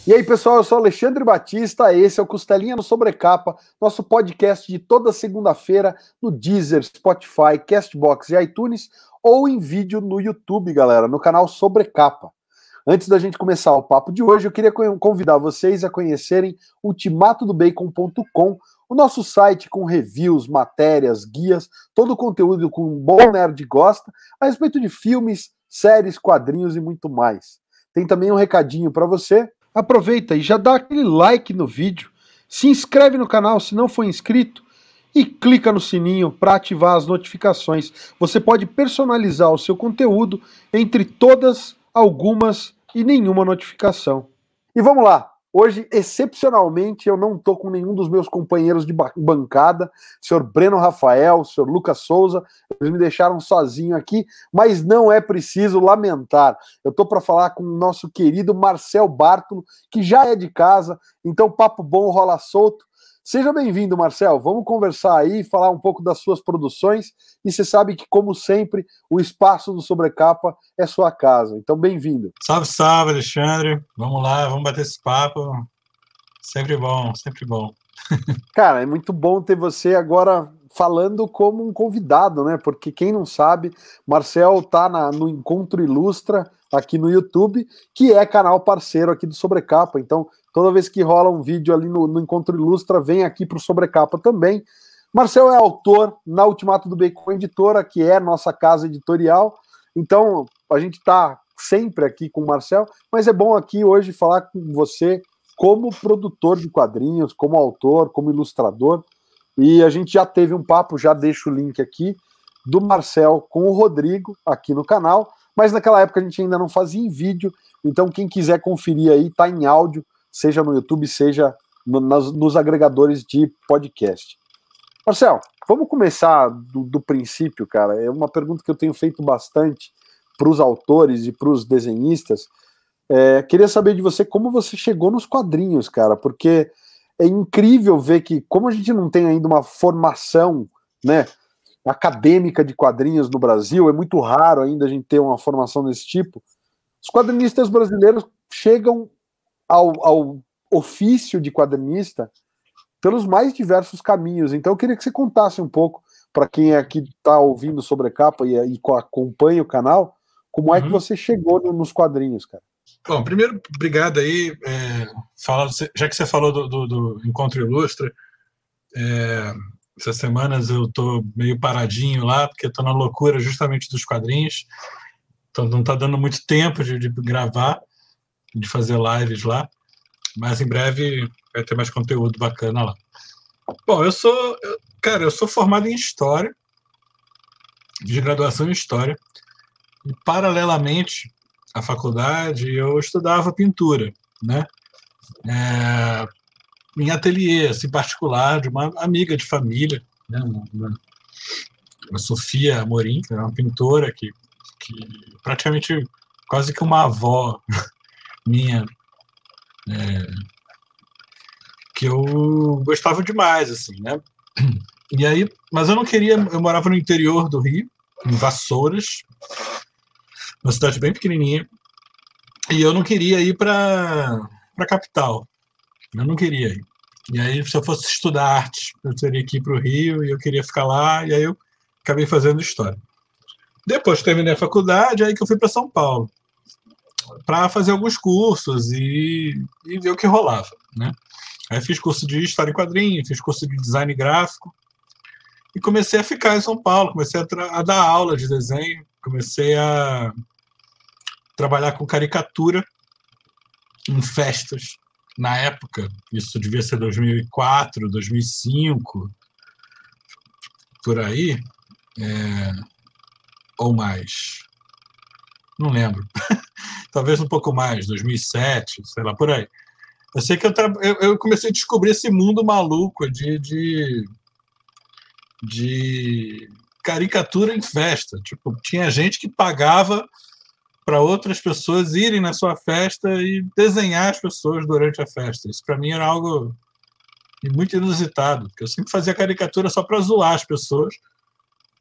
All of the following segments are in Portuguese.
E aí, pessoal, eu sou Alexandre Batista, esse é o Costelinha no Sobrecapa, nosso podcast de toda segunda-feira no Deezer, Spotify, Castbox e iTunes, ou em vídeo no YouTube, galera, no canal Sobrecapa. Antes da gente começar o papo de hoje, eu queria convidar vocês a conhecerem ultimatodobacon.com, o nosso site com reviews, matérias, guias, todo o conteúdo que um bom nerd gosta, a respeito de filmes, séries, quadrinhos e muito mais. Tem também um recadinho para você. Aproveita e já dá aquele like no vídeo, se inscreve no canal se não for inscrito e clica no sininho para ativar as notificações. Você pode personalizar o seu conteúdo entre todas, algumas e nenhuma notificação. E vamos lá! Hoje, excepcionalmente, eu não estou com nenhum dos meus companheiros de bancada, senhor Breno Rafael, senhor Lucas Souza, eles me deixaram sozinho aqui, mas não é preciso lamentar. Eu estou para falar com o nosso querido Marcel Bartolo, que já é de casa, então papo bom rola solto. Seja bem-vindo, Marcel. Vamos conversar aí, falar um pouco das suas produções, e você sabe que, como sempre, o espaço do Sobrecapa é sua casa. Então, bem-vindo. Salve, salve, Alexandre. Vamos lá, vamos bater esse papo. Sempre bom, sempre bom. Cara, é muito bom ter você agora falando como um convidado, né? Porque quem não sabe, Marcel tá no Encontro Ilustra aqui no YouTube, que é canal parceiro aqui do Sobrecapa. Então, toda vez que rola um vídeo ali no Encontro Ilustra, vem aqui pro Sobrecapa também. Marcel é autor na Ultimato do Bacon Editora, que é nossa casa editorial. Então, a gente tá sempre aqui com o Marcel, mas é bom aqui hoje falar com você como produtor de quadrinhos, como autor, como ilustrador. E a gente já teve um papo, já deixo o link aqui, do Marcel com o Rodrigo aqui no canal, mas naquela época a gente ainda não fazia em vídeo, então quem quiser conferir aí, tá em áudio, seja no YouTube, seja nos agregadores de podcast. Marcel, vamos começar do princípio, cara. É uma pergunta que eu tenho feito bastante para os autores e para os desenhistas. Queria saber de você como você chegou nos quadrinhos, cara, porque é incrível ver que, como a gente não tem ainda uma formação, né, acadêmica de quadrinhos no Brasil, é muito raro ainda a gente ter uma formação desse tipo, os quadrinistas brasileiros chegam ao ofício de quadrinista pelos mais diversos caminhos. Então eu queria que você contasse um pouco, para quem aqui está ouvindo Sobrecapa e acompanha o canal, como é que você chegou nos quadrinhos, cara. Bom, primeiro, obrigado aí. Já que você falou do Encontro Ilustra, essas semanas eu estou meio paradinho lá, porque estou na loucura justamente dos quadrinhos, então não está dando muito tempo de gravar, de fazer lives lá, mas em breve vai ter mais conteúdo bacana lá. Bom, eu sou formado em História, de graduação em História, e paralelamente à faculdade eu estudava pintura, né? Em ateliê, assim, particular, de uma amiga de família, né? Uma Sofia Amorim, que é uma pintora que praticamente quase que uma avó minha, que eu gostava demais, assim, né? E aí, mas eu não queria, eu morava no interior do Rio, em Vassouras, uma cidade bem pequenininha, e eu não queria ir para a capital, eu não queria ir. E aí, se eu fosse estudar arte, eu teria que ir para o Rio, e eu queria ficar lá, e aí eu acabei fazendo História. Depois que terminei a faculdade, aí que eu fui para São Paulo, para fazer alguns cursos e ver o que rolava, né? Aí fiz curso de História em Quadrinho, fiz curso de Design Gráfico, e comecei a ficar em São Paulo, comecei a dar aula de desenho, comecei a trabalhar com caricatura em festas. Na época, isso devia ser 2004, 2005, por aí, ou mais. Não lembro. Talvez um pouco mais, 2007, sei lá, por aí. Eu sei que eu comecei a descobrir esse mundo maluco de caricatura em festa. Tipo, tinha gente que pagava para outras pessoas irem na sua festa e desenhar as pessoas durante a festa. Isso para mim era algo muito inusitado, porque eu sempre fazia caricatura só para zoar as pessoas,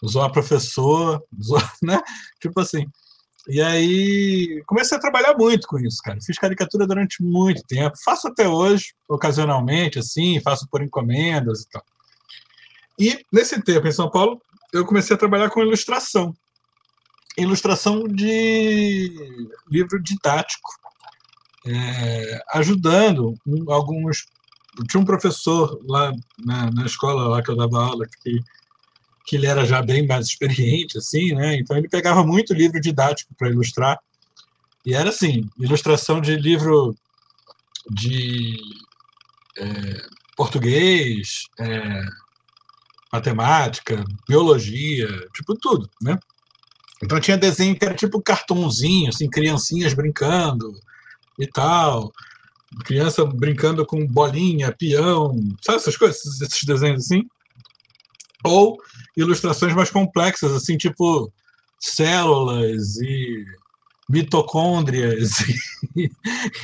zoar a professora, zoar, né? Tipo assim. E aí comecei a trabalhar muito com isso, cara. Fiz caricatura durante muito tempo. Faço até hoje, ocasionalmente, assim, faço por encomendas e tal. E nesse tempo, em São Paulo, eu comecei a trabalhar com ilustração. Ilustração de livro didático. Ajudando alguns... Tinha um professor lá na escola lá que eu dava aula que ele era já bem mais experiente, assim, né? Então ele pegava muito livro didático para ilustrar. E era assim, ilustração de livro de português, matemática, biologia, tipo tudo, né? Então tinha desenho que era tipo cartãozinho, assim, criancinhas brincando e tal, criança brincando com bolinha, peão, sabe essas coisas, esses desenhos assim? Ou ilustrações mais complexas, assim, tipo células e mitocôndrias e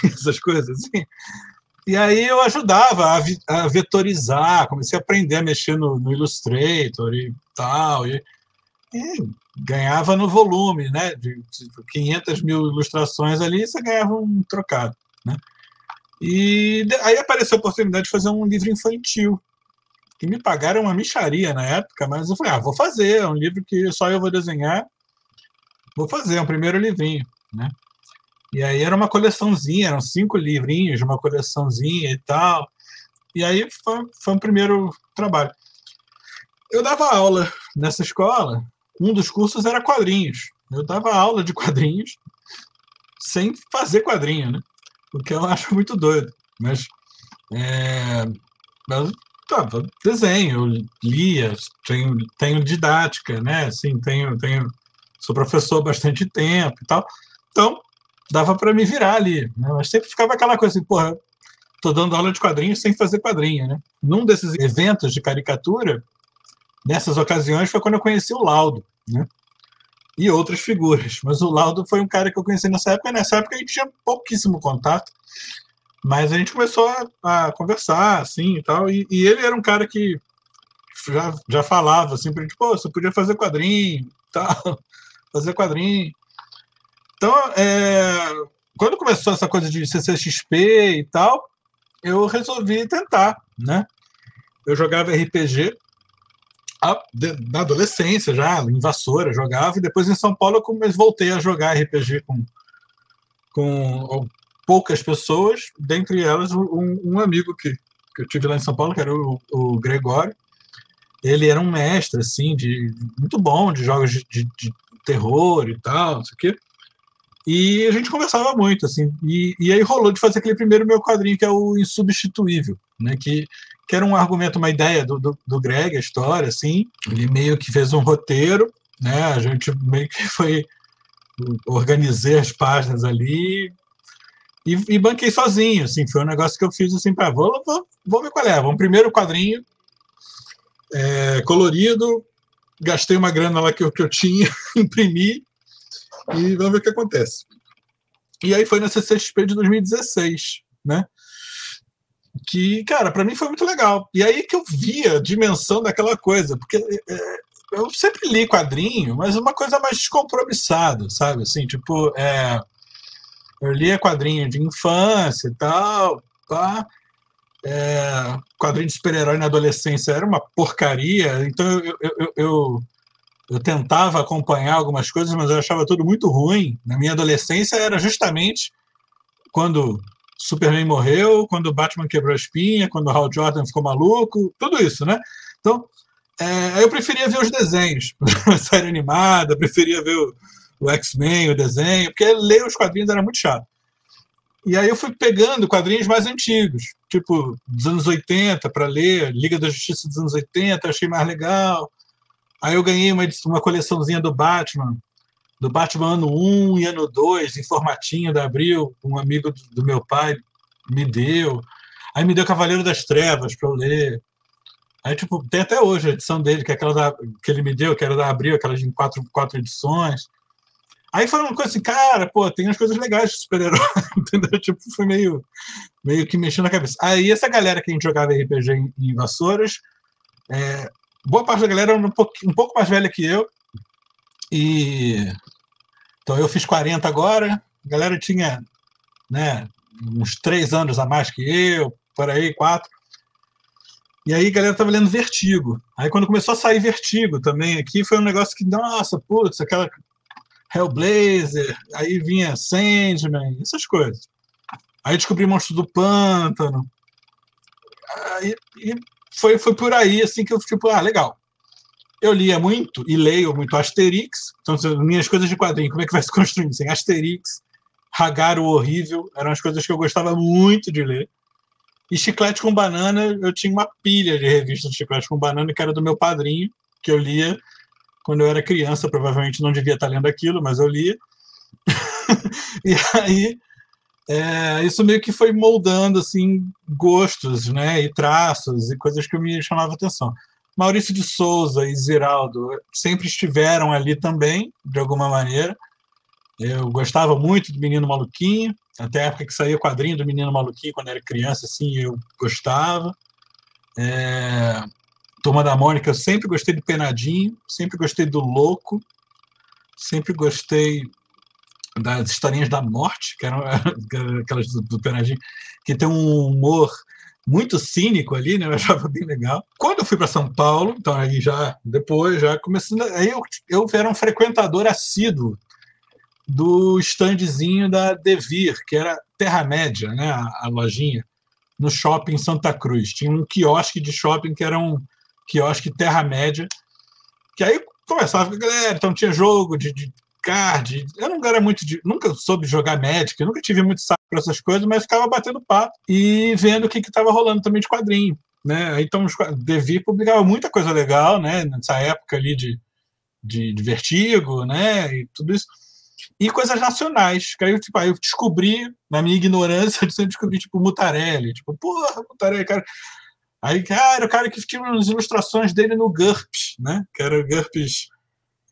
essas coisas assim. E aí eu ajudava a vetorizar, comecei a aprender a mexer no Illustrator e tal, e ganhava no volume, né? De 500 mil ilustrações ali, você ganhava um trocado, né? E aí apareceu a oportunidade de fazer um livro infantil, que me pagaram uma mixaria na época, mas eu falei, vou fazer, é um livro que só eu vou desenhar, vou fazer, um primeiro livrinho, né? E aí era uma coleçãozinha, eram 5 livrinhos de uma coleçãozinha e tal, e aí foi um primeiro trabalho. Eu dava aula nessa escola, um dos cursos era quadrinhos, eu dava aula de quadrinhos sem fazer quadrinho, né? O que eu acho muito doido, mas desenho, eu lia, tenho didática, né? Assim, sou professor há bastante tempo e tal. Então, dava para me virar ali, né? Mas sempre ficava aquela coisa assim, porra, tô dando aula de quadrinhos sem fazer quadrinho, né? Num desses eventos de caricatura, nessas ocasiões, foi quando eu conheci o Laudo, né? E outras figuras. Mas o Laudo foi um cara que eu conheci nessa época. Nessa época a gente tinha pouquíssimo contato. Mas a gente começou a conversar, assim, e tal, e ele era um cara que já falava, assim, pra gente, pô, você podia fazer quadrinho, tal, fazer quadrinho. Então, quando começou essa coisa de CCXP e tal, eu resolvi tentar, né? Eu jogava RPG na adolescência já, em Vassoura, jogava, e depois em São Paulo eu voltei a jogar RPG com poucas pessoas, dentre elas um amigo que eu tive lá em São Paulo, que era o Gregório. Ele era um mestre, assim, muito bom de jogos de terror e tal, não sei o quê. E a gente conversava muito, assim, e aí rolou de fazer aquele primeiro meu quadrinho, que é o Insubstituível, né, que era um argumento, uma ideia do Greg, a história, assim. Ele meio que fez um roteiro, né, a gente meio que organizei as páginas ali, e banquei sozinho, assim, foi um negócio que eu fiz assim, vou ver qual é. Um primeiro quadrinho colorido, gastei uma grana lá que eu tinha, imprimi, e vamos ver o que acontece. E aí foi na CCXP de 2016, né? Que, cara, para mim foi muito legal. E aí que eu via a dimensão daquela coisa, porque eu sempre li quadrinho, mas uma coisa mais descompromissada, sabe? Assim, tipo, eu lia quadrinho de infância e tal, tá? Quadrinho de super-herói na adolescência era uma porcaria, então eu tentava acompanhar algumas coisas, mas eu achava tudo muito ruim. Na minha adolescência era justamente quando Superman morreu, quando o Batman quebrou a espinha, quando o Hal Jordan ficou maluco, tudo isso, né? Então, eu preferia ver os desenhos, a série animada, preferia ver o X-Men, o desenho, porque ler os quadrinhos era muito chato. E aí eu fui pegando quadrinhos mais antigos, tipo dos anos 80, para ler, Liga da Justiça dos anos 80, achei mais legal. Aí eu ganhei uma coleçãozinha do Batman ano 1 e ano 2, em formatinho da Abril, um amigo do meu pai me deu. Aí me deu Cavaleiro das Trevas para eu ler. Aí, tipo, tem até hoje a edição dele, que é aquela que ele me deu, que era da Abril, aquelas em quatro edições. Aí foi uma coisa assim, cara, pô, tem umas coisas legais de super-herói, entendeu? Tipo, foi meio que mexendo na cabeça. Aí essa galera que a gente jogava RPG em Vassouras, boa parte da galera era um pouco mais velha que eu, e Então eu fiz 40 agora, a galera tinha, né, uns 3 anos a mais que eu, por aí, 4. E aí a galera tava lendo Vertigo. Aí quando começou a sair Vertigo também aqui, foi um negócio que, nossa, putz, aquela Hellblazer, aí vinha Sandman, essas coisas. Aí descobri Monstro do Pântano. Aí, e foi por aí, assim, que eu, tipo, legal. Eu lia muito e leio muito Asterix. Então, minhas coisas de quadrinho, como é que vai se construindo? Assim, Asterix, Hagar o Horrível, eram as coisas que eu gostava muito de ler. E Chiclete com Banana, eu tinha uma pilha de revistas de Chiclete com Banana, que era do meu padrinho, que eu lia quando eu era criança. Provavelmente não devia estar lendo aquilo, mas eu lia. E aí, isso meio que foi moldando assim, gostos, né, e traços e coisas que me chamavam atenção. Maurício de Souza e Ziraldo sempre estiveram ali também, de alguma maneira. Eu gostava muito do Menino Maluquinho, até a época que saía o quadrinho do Menino Maluquinho, quando era criança, assim, eu gostava. Turma da Mônica, eu sempre gostei do Penadinho, sempre gostei do Louco, sempre gostei das historinhas da morte, que eram aquelas do Penadinho, que tem um humor muito cínico ali, né? Eu achava bem legal. Quando eu fui para São Paulo, então aí já depois, já começando, aí eu era um frequentador assíduo do standzinho da Devir, que era Terra-média, né? A lojinha, no shopping Santa Cruz. Tinha um quiosque de shopping que era um quiosque Terra-média, que aí conversava com a galera, então tinha jogo de card. Eu não era muito nunca soube jogar Magic, eu nunca tive muito saco para essas coisas, mas ficava batendo papo e vendo o que estava rolando também de quadrinho, né? Então Devir publicava muita coisa legal, né? Nessa época ali de Vertigo, né? E tudo isso. E coisas nacionais, que aí tipo, eu descobri, na minha ignorância, eu descobri tipo Mutarelli, tipo, porra, Mutarelli, cara. Aí, cara, o cara que tinha umas ilustrações dele no GURPS, né? Que era o GURPS,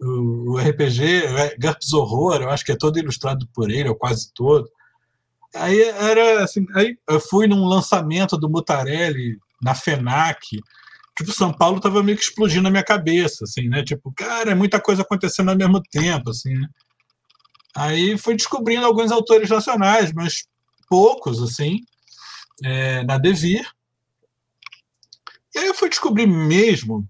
o RPG, GURPS Horror, eu acho que é todo ilustrado por ele, ou quase todo. Aí era assim, aí eu fui num lançamento do Mutarelli na FENAC. Tipo, São Paulo tava meio que explodindo na minha cabeça, assim, né? Tipo, cara, é muita coisa acontecendo ao mesmo tempo, assim, né? Aí fui descobrindo alguns autores nacionais, mas poucos, assim, na Devir. E aí eu fui descobrir mesmo,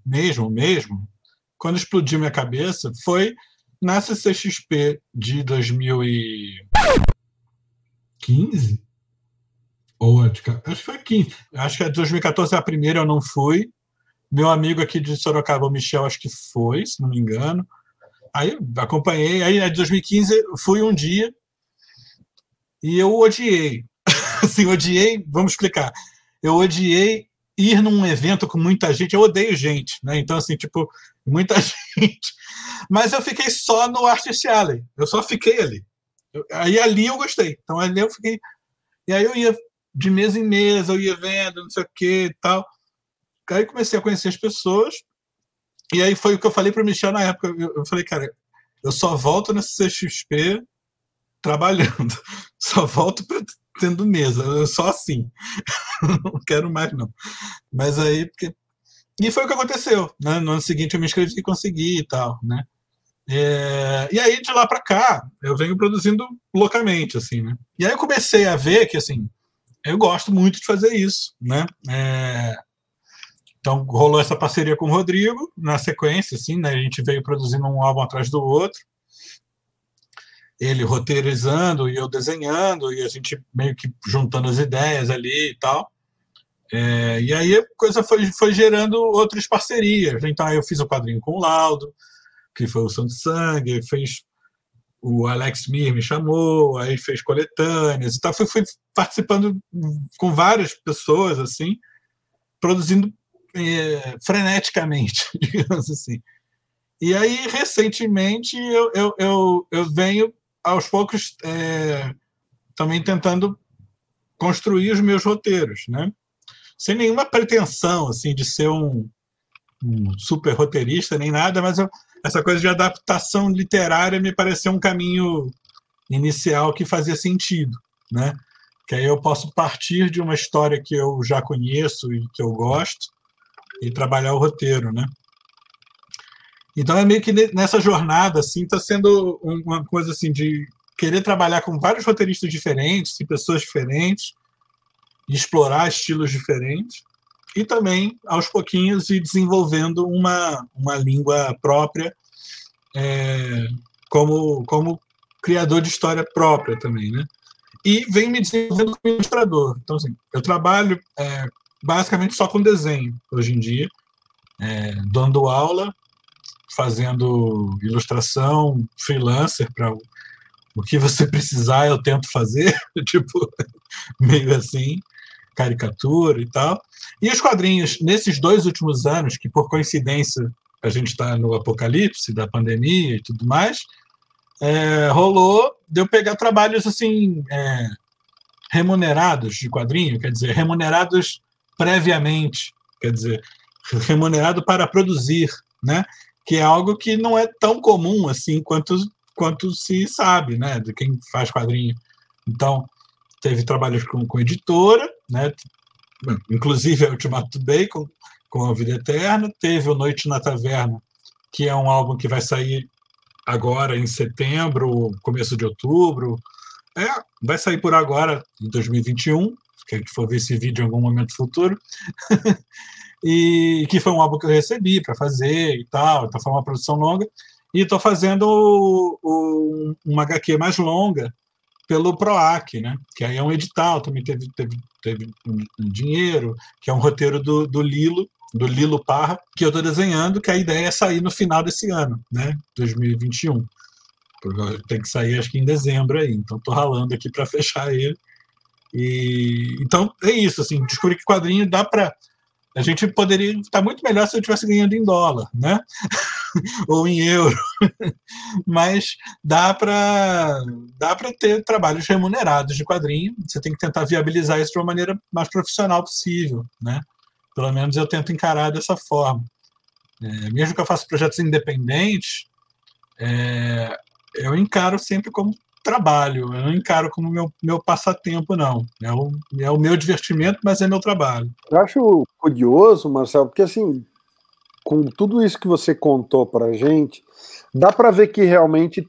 quando explodiu minha cabeça, foi na CCXP de 2015? Ou acho que foi 15. Acho que a de 2014 é a primeira, eu não fui. Meu amigo aqui de Sorocaba, o Michel, acho que foi, se não me engano. Aí acompanhei. Aí a de 2015 fui um dia e eu odiei. Assim, odiei, vamos explicar. Eu odiei ir num evento com muita gente, eu odeio gente, né? Então, assim, tipo, muita gente. Mas eu fiquei só no Artist Alley. Eu só fiquei ali. Aí ali eu gostei. Então ali eu fiquei. E aí eu ia de mesa em mesa, eu ia vendo, não sei o que e tal. Aí comecei a conhecer as pessoas. E aí foi o que eu falei para o Michel na época. Eu falei, cara, eu só volto nessa CXP trabalhando. Só volto tendo mesa. Eu só assim. Não quero mais, não. Mas aí, porque... E foi o que aconteceu, né? No ano seguinte eu me inscrevi e consegui e tal, né? E aí, de lá para cá, eu venho produzindo loucamente, assim, né? E aí eu comecei a ver que, assim, eu gosto muito de fazer isso, né? Então, rolou essa parceria com o Rodrigo, na sequência, assim, né? A gente veio produzindo um álbum atrás do outro. Ele roteirizando e eu desenhando, e a gente meio que juntando as ideias ali e tal. E aí a coisa foi gerando outras parcerias. Então, aí eu fiz o quadrinho com o Laudo, que foi o Santo Sangue, fez o Alex Mir me chamou, aí fez coletâneas e tal. Fui participando com várias pessoas, assim, produzindo freneticamente, digamos assim. E aí, recentemente, eu venho, aos poucos, também tentando construir os meus roteiros, né? Sem nenhuma pretensão, assim, de ser um super roteirista nem nada, mas essa coisa de adaptação literária me pareceu um caminho inicial que fazia sentido, né? Que aí eu posso partir de uma história que eu já conheço e que eu gosto e trabalhar o roteiro, né? Então é meio que nessa jornada, assim, está sendo uma coisa assim de querer trabalhar com vários roteiristas diferentes, e pessoas diferentes, e explorar estilos diferentes, e também, aos pouquinhos, ir desenvolvendo uma língua própria, como criador de história própria também, né? E vem me desenvolvendo como ilustrador. Então, assim, eu trabalho basicamente só com desenho, hoje em dia, dando aula, fazendo ilustração, freelancer, para o que você precisar eu tento fazer, tipo, meio assim, caricatura e tal. E os quadrinhos, nesses 2 últimos anos, que por coincidência a gente está no apocalipse da pandemia e tudo mais, rolou de eu pegar trabalhos assim remunerados de quadrinho, quer dizer, remunerados previamente, quer dizer, remunerado para produzir, né? Que é algo que não é tão comum assim quanto se sabe, né? De quem faz quadrinho. Então, teve trabalhos com editora, né? Inclusive a Ultimato Bacon, com A Vida Eterna, teve o Noite na Taverna, que é um álbum que vai sair agora em setembro, começo de outubro. Vai sair por agora, em 2021, quem for ver esse vídeo em algum momento futuro. E que foi um álbum que eu recebi para fazer e tal, então foi uma produção longa. E estou fazendo uma HQ mais longa pelo PROAC, né? Que aí é um edital, também teve um dinheiro, que é um roteiro do Lilo Parra, que eu estou desenhando, que a ideia é sair no final desse ano, né? 2021. Tem que sair, acho que em dezembro aí, então estou ralando aqui para fechar ele. Então é isso, assim, descobri que quadrinho dá para... A gente poderia estar muito melhor se eu estivesse ganhando em dólar, né? Ou em euro. Mas dá para ter trabalhos remunerados de quadrinho. Você tem que tentar viabilizar isso de uma maneira mais profissional possível, né? Pelo menos eu tento encarar dessa forma. Mesmo que eu faça projetos independentes, eu encaro sempre como trabalho. Eu não encaro como meu passatempo, não. É o meu divertimento, mas é meu trabalho. Eu acho curioso, Marcelo, porque assim, com tudo isso que você contou pra gente, dá para ver que realmente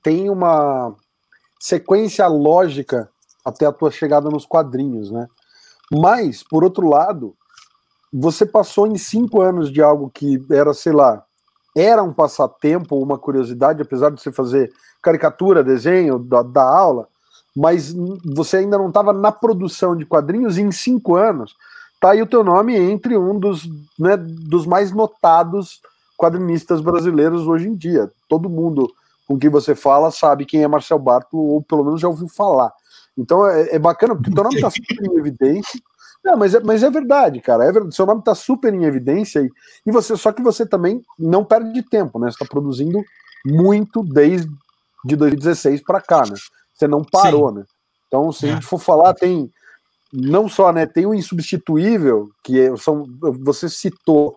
tem uma sequência lógica até a tua chegada nos quadrinhos, né? Mas, por outro lado, você passou em 5 anos de algo que era, sei lá, era um passatempo, uma curiosidade, apesar de você fazer caricatura, desenho, da aula, mas você ainda não estava na produção de quadrinhos, e em 5 anos tá aí o teu nome entre um dos mais notados quadrinistas brasileiros hoje em dia. Todo mundo com quem você fala sabe quem é Marcel Bartolo, ou pelo menos já ouviu falar. Então é bacana, porque o teu nome está super em evidência. Não, mas é verdade, cara. É verdade. Seu nome está super em evidência só que você também não perde tempo, né? Você está produzindo muito desde 2016 para cá, né? Você não parou, né? Então, se a gente for falar, tem não só, né? Tem o Insubstituível, você citou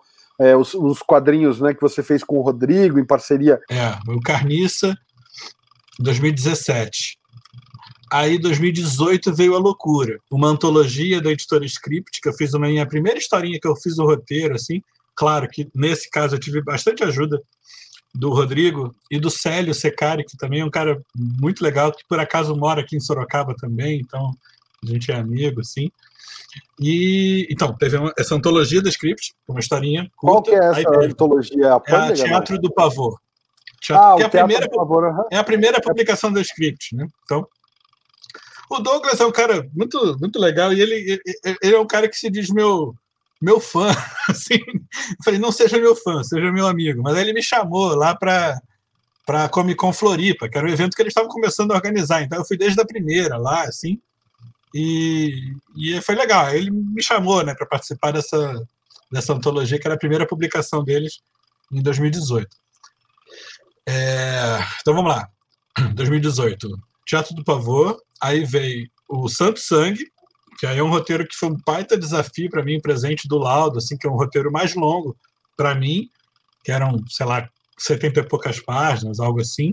os quadrinhos, né, que você fez com o Rodrigo em parceria. O Carniça, 2017. Aí, 2018, veio A Loucura, uma antologia da editora Script, que eu fiz minha primeira historinha que eu fiz o roteiro, assim. Claro que, nesse caso, eu tive bastante ajuda do Rodrigo e do Célio Secari, que também é um cara muito legal, que por acaso mora aqui em Sorocaba também, então a gente é amigo, assim. E, então, teve essa antologia da Script, uma historinha curta. Qual que é essa antologia? É a Teatro do Pavor. É a primeira publicação da Script, né? Então, o Douglas é um cara muito, muito legal e ele é um cara que se diz meu fã. Assim. Eu falei, não seja meu fã, seja meu amigo. Mas aí ele me chamou lá para Comic Con Floripa, que era um evento que eles estavam começando a organizar. Então eu fui desde a primeira lá, assim. E foi legal. Ele me chamou, né, para participar dessa antologia, que era a primeira publicação deles em 2018. Então vamos lá. 2018, Teatro do Pavor. Aí veio o Santo Sangue, que aí é um roteiro que foi um baita desafio para mim, presente do Laudo, assim, que é um roteiro mais longo para mim, que eram, sei lá, 70 e poucas páginas, algo assim.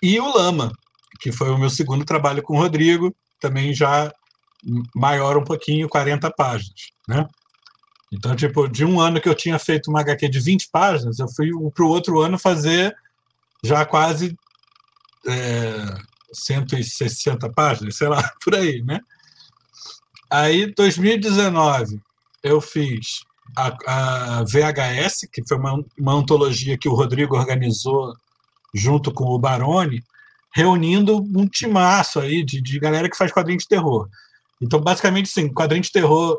E o Lama, que foi o meu segundo trabalho com o Rodrigo, também já maior um pouquinho, 40 páginas, né? Então, tipo, de um ano que eu tinha feito uma HQ de 20 páginas, eu fui para o outro ano fazer já quase 160 páginas, sei lá, por aí, né? Aí, 2019, eu fiz a VHS, que foi uma antologia que o Rodrigo organizou junto com o Baroni, reunindo um timaço aí de galera que faz quadrinho de terror. Então, basicamente, sim, quadrinho de terror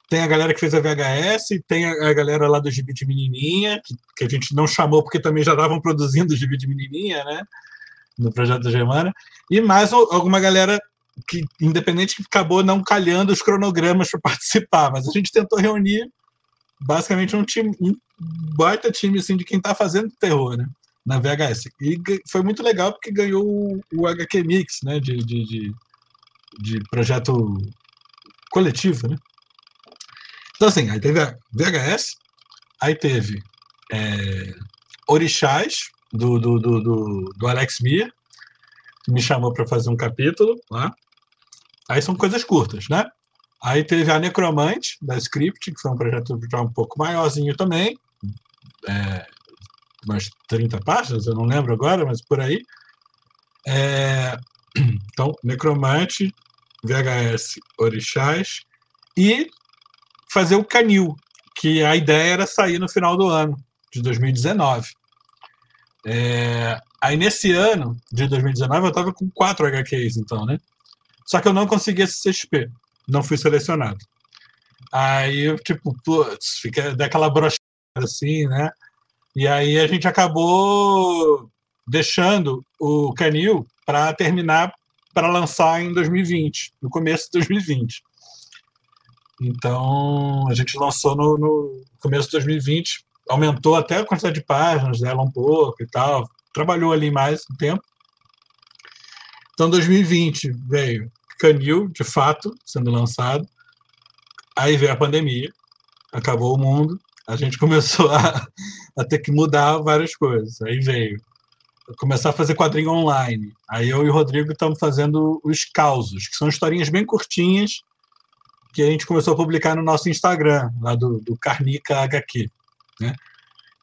tem a galera que fez a VHS, tem a galera lá do Gibi de Menininha, que a gente não chamou porque também já estavam produzindo o Gibi de Menininha, né? No projeto da Germana, e mais alguma galera que, independente, que acabou não calhando os cronogramas para participar, mas a gente tentou reunir basicamente um baita time assim, de quem está fazendo terror, né? Na VHS. E foi muito legal porque ganhou o HQ Mix, né? De projeto coletivo, né? Então, assim, aí teve a VHS, aí teve Orixás, do Alex Mir, que me chamou para fazer um capítulo lá. Aí são coisas curtas, né? Aí teve a Necromante, da Script, que foi um projeto já um pouco maiorzinho também, umas 30 páginas, eu não lembro agora, mas por aí. Então, Necromante, VHS, Orixás, e fazer o Canil, que a ideia era sair no final do ano, de 2019. Aí, nesse ano de 2019, eu estava com 4 HQs, então, né? Só que eu não consegui esse CXP, não fui selecionado. Aí eu, tipo, putz, fica daquela brochada assim, né? E aí a gente acabou deixando o Canil para terminar, para lançar em 2020, no começo de 2020. Então, a gente lançou no começo de 2020, aumentou até a quantidade de páginas dela um pouco e tal, trabalhou ali mais um tempo. Então, 2020 veio Canil, de fato, sendo lançado. Aí veio a pandemia, acabou o mundo, a gente começou a ter que mudar várias coisas. Aí veio começar a fazer quadrinho online. Aí eu e o Rodrigo estamos fazendo os causos, que são historinhas bem curtinhas, que a gente começou a publicar no nosso Instagram, lá do Carnica HQ. Né?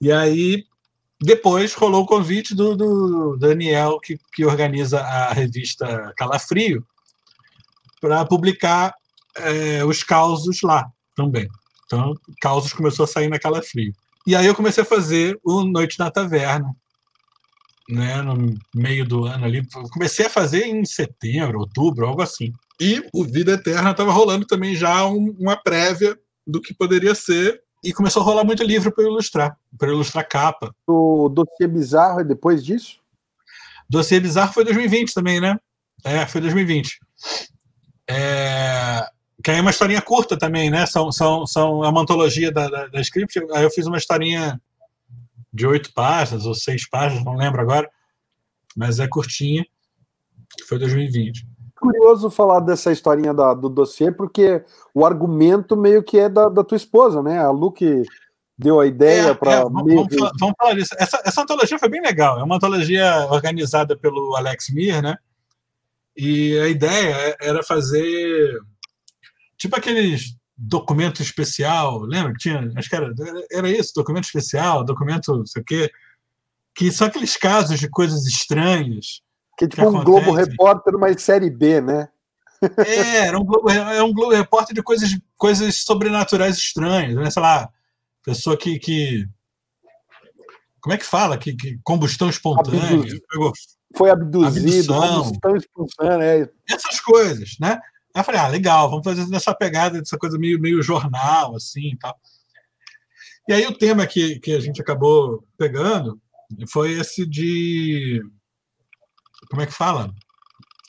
E aí, depois, rolou o convite do Daniel, que organiza a revista Calafrio, para publicar os causos lá também. Então, Causos começou a sair na Calafrio. E aí eu comecei a fazer o Noite na Taverna, né, no meio do ano ali. Comecei a fazer em setembro, outubro, algo assim. E o Vida Eterna estava rolando também já uma prévia do que poderia ser, e começou a rolar muito livro para ilustrar capa. O Dossiê Bizarro é depois disso? Dossiê Bizarro foi 2020 também, né? Foi 2020. Que aí é uma historinha curta também, né? É uma antologia da Script. Aí eu fiz uma historinha de 8 páginas ou 6 páginas, não lembro agora, mas é curtinha, foi 2020. Curioso falar dessa historinha do dossiê, porque o argumento meio que é da tua esposa, né? A Lu que deu a ideia para... Vamos falar disso. Essa antologia foi bem legal. É uma antologia organizada pelo Alex Mir, né? E a ideia era fazer tipo aqueles documento especial, lembra que tinha? Acho que era isso, documento especial, documento não sei o quê, que são aqueles casos de coisas estranhas. Que é tipo um Globo Repórter, mas série B, né? Era um Globo Repórter de coisas sobrenaturais estranhas, né? Sei lá, pessoa que como é que fala? Que combustão espontânea. Foi abduzido, combustão espontânea. Essas coisas, né? Aí eu falei, legal, vamos fazer nessa pegada, dessa coisa meio jornal, assim, e tal. E aí o tema que a gente acabou pegando foi esse de... Como é que fala?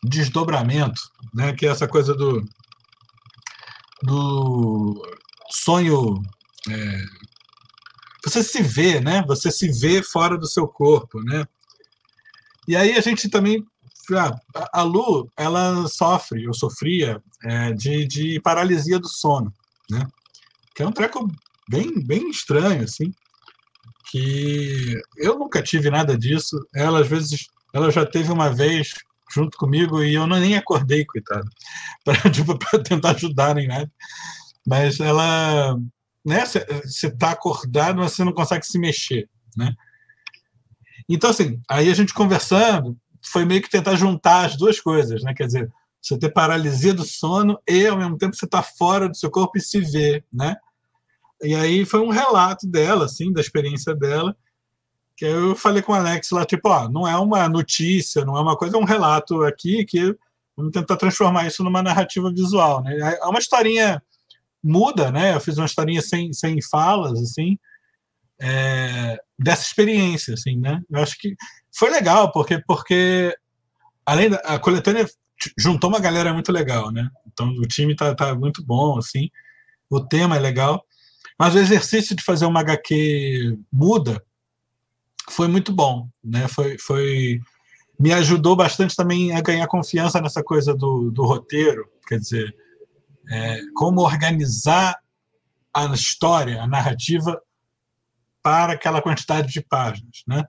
Desdobramento, né? Que é essa coisa do sonho... você se vê, né? Você se vê fora do seu corpo, né? E aí a gente também... a Lu, ela sofria de paralisia do sono, né? Que é um treco bem estranho, assim, que eu nunca tive nada disso. Ela, às vezes, ela já teve uma vez junto comigo e eu nem acordei, coitado, para tentar ajudar nem nada. mas ela, né, você está acordado, mas você não consegue se mexer, né? Então, assim, aí a gente conversando, foi meio que tentar juntar as duas coisas, né? Quer dizer, você ter paralisia do sono e, ao mesmo tempo, você está fora do seu corpo e se ver, né? E aí foi um relato dela, assim, da experiência dela, que eu falei com o Alex lá, tipo, ó, não é uma notícia, não é uma coisa, é um relato aqui que vamos tentar transformar isso numa narrativa visual, né? É uma historinha muda, né? Eu fiz uma historinha sem falas, assim, dessa experiência, assim, né? Eu acho que foi legal, porque além da a coletânea juntou uma galera muito legal, né? Então o time tá muito bom, assim, o tema é legal, mas o exercício de fazer uma HQ muda foi muito bom, né? Me ajudou bastante também a ganhar confiança nessa coisa do roteiro, quer dizer, como organizar a história, a narrativa para aquela quantidade de páginas, né?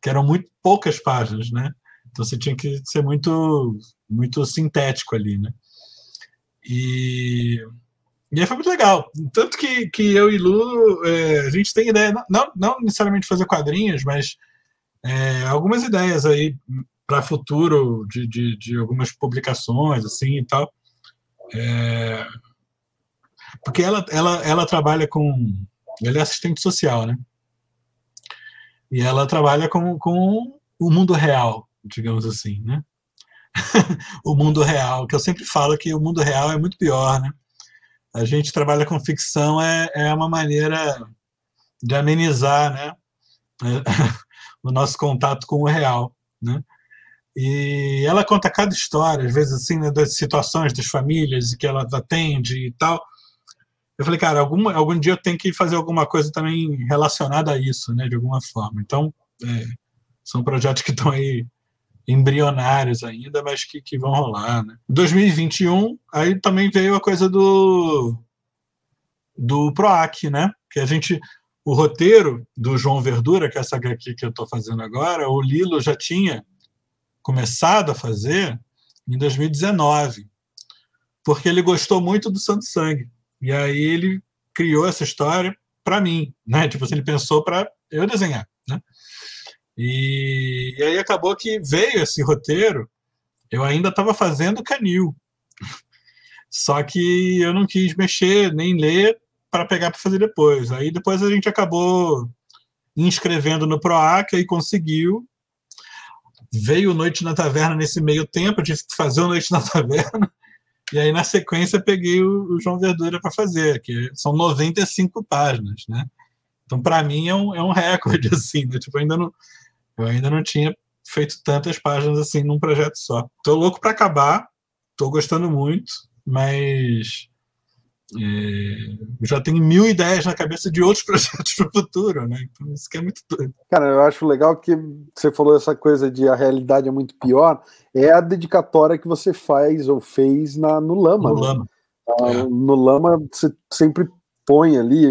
Que eram muito poucas páginas, né? Então você tinha que ser muito sintético ali, né? E aí foi muito legal. Tanto que eu e Lu, a gente tem ideia, não necessariamente fazer quadrinhos, mas algumas ideias aí para futuro de algumas publicações, assim e tal. Porque ela trabalha com. Ela é assistente social, né? E ela trabalha com o mundo real, digamos assim, né? O mundo real, que eu sempre falo que o mundo real é muito pior, né? A gente trabalha com ficção, é uma maneira de amenizar, né? O nosso contato com o real, né? E ela conta cada história, às vezes assim, né, das situações das famílias que ela atende e tal. Eu falei, cara, algum dia eu tenho que fazer alguma coisa também relacionada a isso, né, de alguma forma. Então, são projetos que estão aí embrionários ainda, mas que vão rolar, né? 2021, aí também veio a coisa do PROAC, né? Que o roteiro do João Verdura, que é essa HQ que eu estou fazendo agora, o Lilo já tinha começado a fazer em 2019, porque ele gostou muito do Santo Sangue. E aí ele criou essa história para mim, né? Tipo assim, ele pensou para eu desenhar, né? E aí acabou que veio esse roteiro, eu ainda estava fazendo Canil, só que eu não quis mexer nem ler para pegar para fazer depois. Aí depois a gente acabou inscrevendo no PROAC e conseguiu. Veio Noite na Taverna nesse meio tempo, eu tive que fazer o Noite na Taverna, e aí na sequência peguei o João Verdura para fazer, que são 95 páginas, né? Então para mim é um recorde, assim, né? Tipo, eu ainda não tinha feito tantas páginas assim num projeto só. Tô louco para acabar, tô gostando muito, mas já tenho 1000 ideias na cabeça de outros projetos para o futuro, né? Então isso que é muito doido. Cara, eu acho legal que você falou essa coisa de a realidade é muito pior, é a dedicatória que você faz ou fez no Lama. No né? Lama. No Lama você sempre põe ali,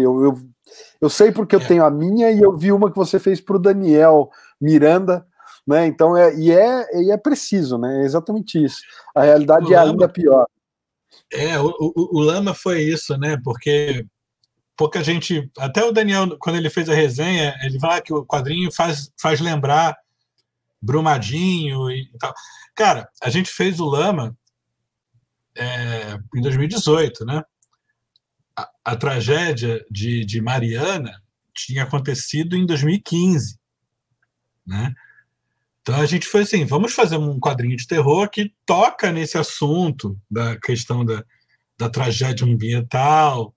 eu sei porque eu tenho a minha e eu vi uma que você fez para o Daniel Miranda, né? Então é preciso, né? É exatamente isso. A realidade é ainda pior. O Lama foi isso, né? Porque pouca gente. Até o Daniel, quando ele fez a resenha, ele fala que o quadrinho faz lembrar Brumadinho e tal. Cara, a gente fez o Lama em 2018, né? A tragédia de Mariana tinha acontecido em 2015, né? Então a gente foi assim, vamos fazer um quadrinho de terror que toca nesse assunto da questão da tragédia ambiental,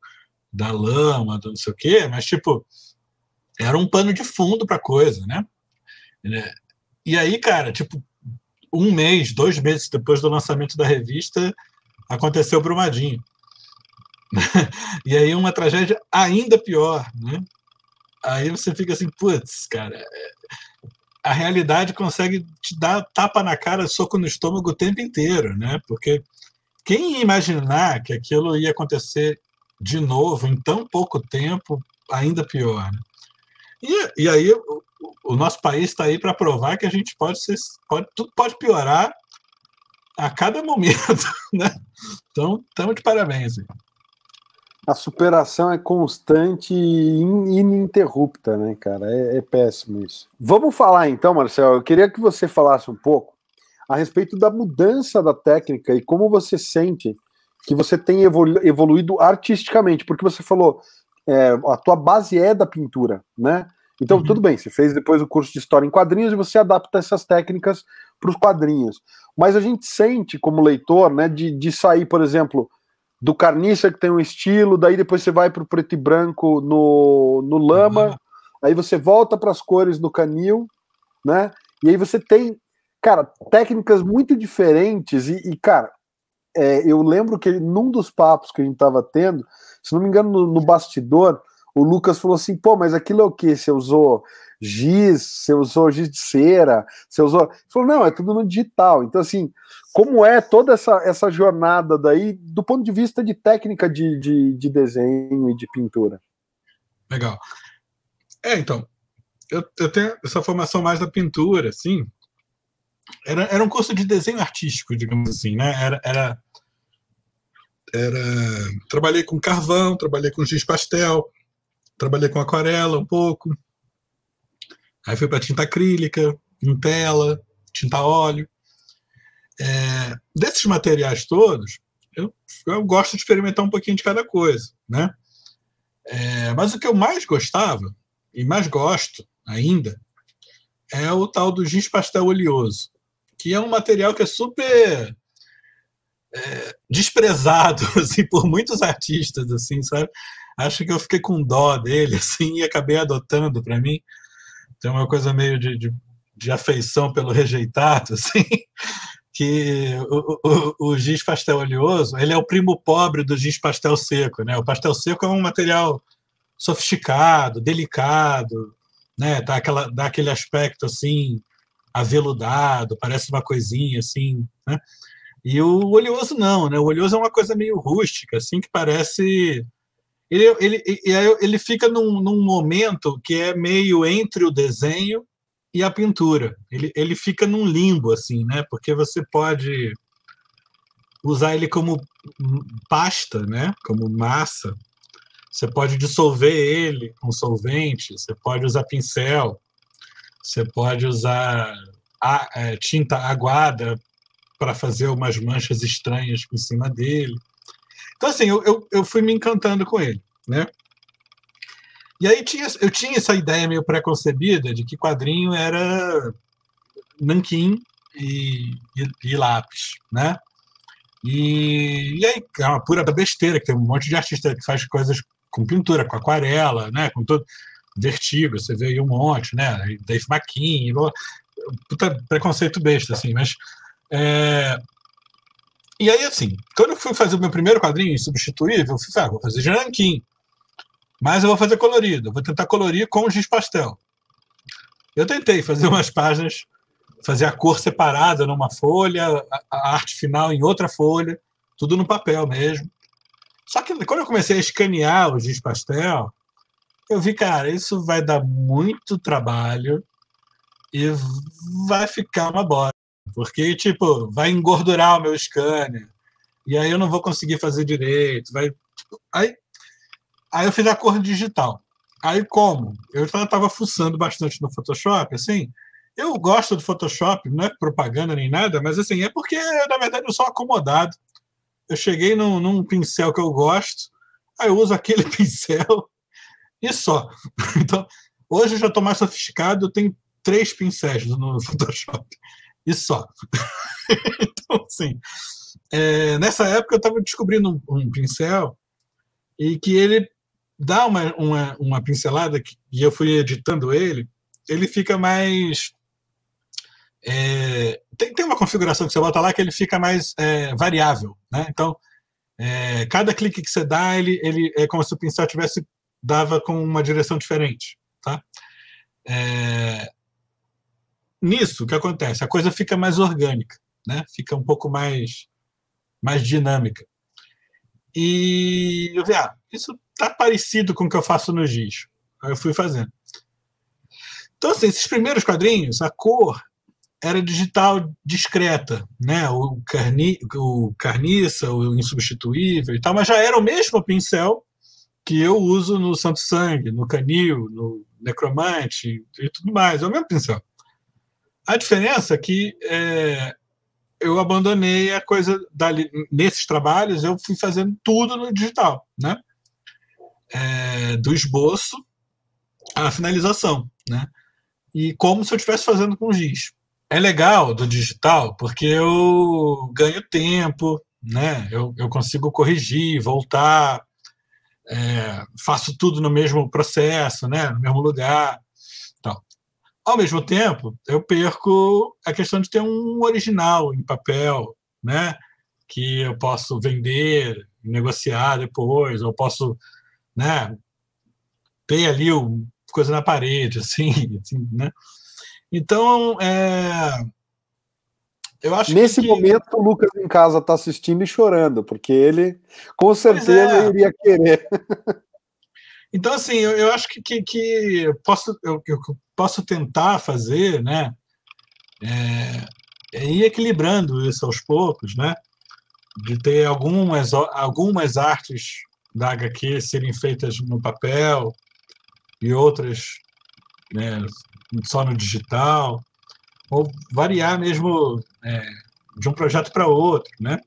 da lama, do não sei o quê, mas tipo, era um pano de fundo pra coisa, né? E aí, cara, tipo, 1 mês, 2 meses depois do lançamento da revista, aconteceu o Brumadinho. E aí uma tragédia ainda pior, né? Aí você fica assim, putz, cara, a realidade consegue te dar tapa na cara, soco no estômago o tempo inteiro, né? Porque quem ia imaginar que aquilo ia acontecer de novo em tão pouco tempo, ainda pior, né? E aí o nosso país está aí para provar que a gente tudo pode piorar a cada momento, né? Então, estamos de parabéns. A superação é constante e ininterrupta, né, cara? É péssimo isso. Vamos falar então, Marcel. Eu queria que você falasse um pouco a respeito da mudança da técnica e como você sente que você tem evoluído artisticamente, porque você falou, a tua base é da pintura, né? Então, tudo bem, você fez depois o curso de História em Quadrinhos e você adapta essas técnicas para os quadrinhos. Mas a gente sente, como leitor, né, de sair, por exemplo, do Carniça, que tem um estilo, daí depois você vai para o preto e branco no Lama, aí você volta para as cores no Canil, né? E aí você tem, cara, técnicas muito diferentes cara, eu lembro que num dos papos que a gente estava tendo, se não me engano, no bastidor, o Lucas falou assim, pô, mas aquilo é o quê? Você usou giz, você usou giz de cera, você usou... Ele falou, não, é tudo no digital. Então, assim, como é toda essa jornada daí, do ponto de vista de técnica de desenho e de pintura? Legal. Então, eu tenho essa formação mais da pintura, assim. Era um curso de desenho artístico, digamos assim, né? Trabalhei com carvão, trabalhei com giz pastel, trabalhei com aquarela um pouco. Aí fui para tinta acrílica, em tela, tinta a óleo. Desses materiais todos, eu gosto de experimentar um pouquinho de cada coisa, né? Mas o que eu mais gostava, e mais gosto ainda, é o tal do giz pastel oleoso, que é um material que é super desprezado assim, por muitos artistas, assim, sabe? Acho que eu fiquei com dó dele assim, e acabei adotando para mim. Tem uma coisa meio de afeição pelo rejeitado, assim, que o giz pastel oleoso, ele é o primo pobre do giz pastel seco, né? O pastel seco é um material sofisticado, delicado, né? Dá aquele aspecto assim aveludado, parece uma coisinha assim, né? E o oleoso não, né? O oleoso é uma coisa meio rústica, assim, que parece ele fica num momento que é meio entre o desenho e a pintura. Ele fica num limbo, assim, né? Porque você pode usar ele como pasta, né? Como massa. Você pode dissolver ele com solvente, você pode usar pincel, você pode usar tinta aguada para fazer umas manchas estranhas em cima dele. Então, assim, eu fui me encantando com ele, né? E aí eu tinha essa ideia meio preconcebida de que quadrinho era nanquim e lápis, né? E aí é uma pura besteira, que tem um monte de artista que faz coisas com pintura, com aquarela, né? Com todo Vertigo, você vê aí um monte, né? Dave McKean, puta preconceito besta, assim, mas e aí, assim, quando eu fui fazer o meu primeiro quadrinho insubstituível, eu fui, vou fazer de nanquim, mas eu vou fazer colorido, eu vou tentar colorir com giz pastel. Eu tentei fazer umas páginas, fazer a cor separada numa folha, a arte final em outra folha, tudo no papel mesmo. Só que quando eu comecei a escanear o giz pastel, eu vi, cara, isso vai dar muito trabalho e vai ficar uma bosta. Porque, tipo, vai engordurar o meu scanner, e aí eu não vou conseguir fazer direito. Aí eu fiz a cor digital. Aí como? Eu estava fuçando bastante no Photoshop, assim. Eu gosto do Photoshop, não é propaganda nem nada, mas assim, é porque, na verdade, eu sou acomodado. Eu cheguei num pincel que eu gosto, aí eu uso aquele pincel e só. Então, hoje eu já estou mais sofisticado, eu tenho 3 pincéis no Photoshop e só. Então, assim, nessa época eu estava descobrindo um pincel e que ele dá uma pincelada e eu fui editando ele fica mais... tem uma configuração que você bota lá que ele fica mais variável, né? Então, cada clique que você dá, ele é como se o pincel dava com uma direção diferente, tá? Nisso, o que acontece? A coisa fica mais orgânica, né? Fica um pouco mais dinâmica. E eu vi, isso tá parecido com o que eu faço no giz. Aí eu fui fazendo. Então, assim, esses primeiros quadrinhos, a cor era digital discreta, né? O Carniça, o Insubstituível e tal, mas já era o mesmo pincel que eu uso no Santo Sangue, no Canil, no Necromante e tudo mais. É o mesmo pincel. A diferença é que eu abandonei a coisa dali. Nesses trabalhos, eu fui fazendo tudo no digital, né? Do esboço à finalização, né? E como se eu estivesse fazendo com giz. É legal do digital porque eu ganho tempo, né? Eu consigo corrigir, voltar, faço tudo no mesmo processo, né? No mesmo lugar. Tal. Ao mesmo tempo, eu perco a questão de ter um original em papel, né? Que eu posso vender, negociar depois, ou posso, né, ter ali coisa na parede, assim, assim, né? Então, eu acho Nesse que momento, o Lucas em casa está assistindo e chorando, porque ele com pois certeza é. iria querer. Então, assim, eu acho que eu posso tentar fazer, né? Ir equilibrando isso aos poucos, né? De ter algumas artes da HQ serem feitas no papel e outras, né, só no digital, ou variar mesmo de um projeto para outro, né?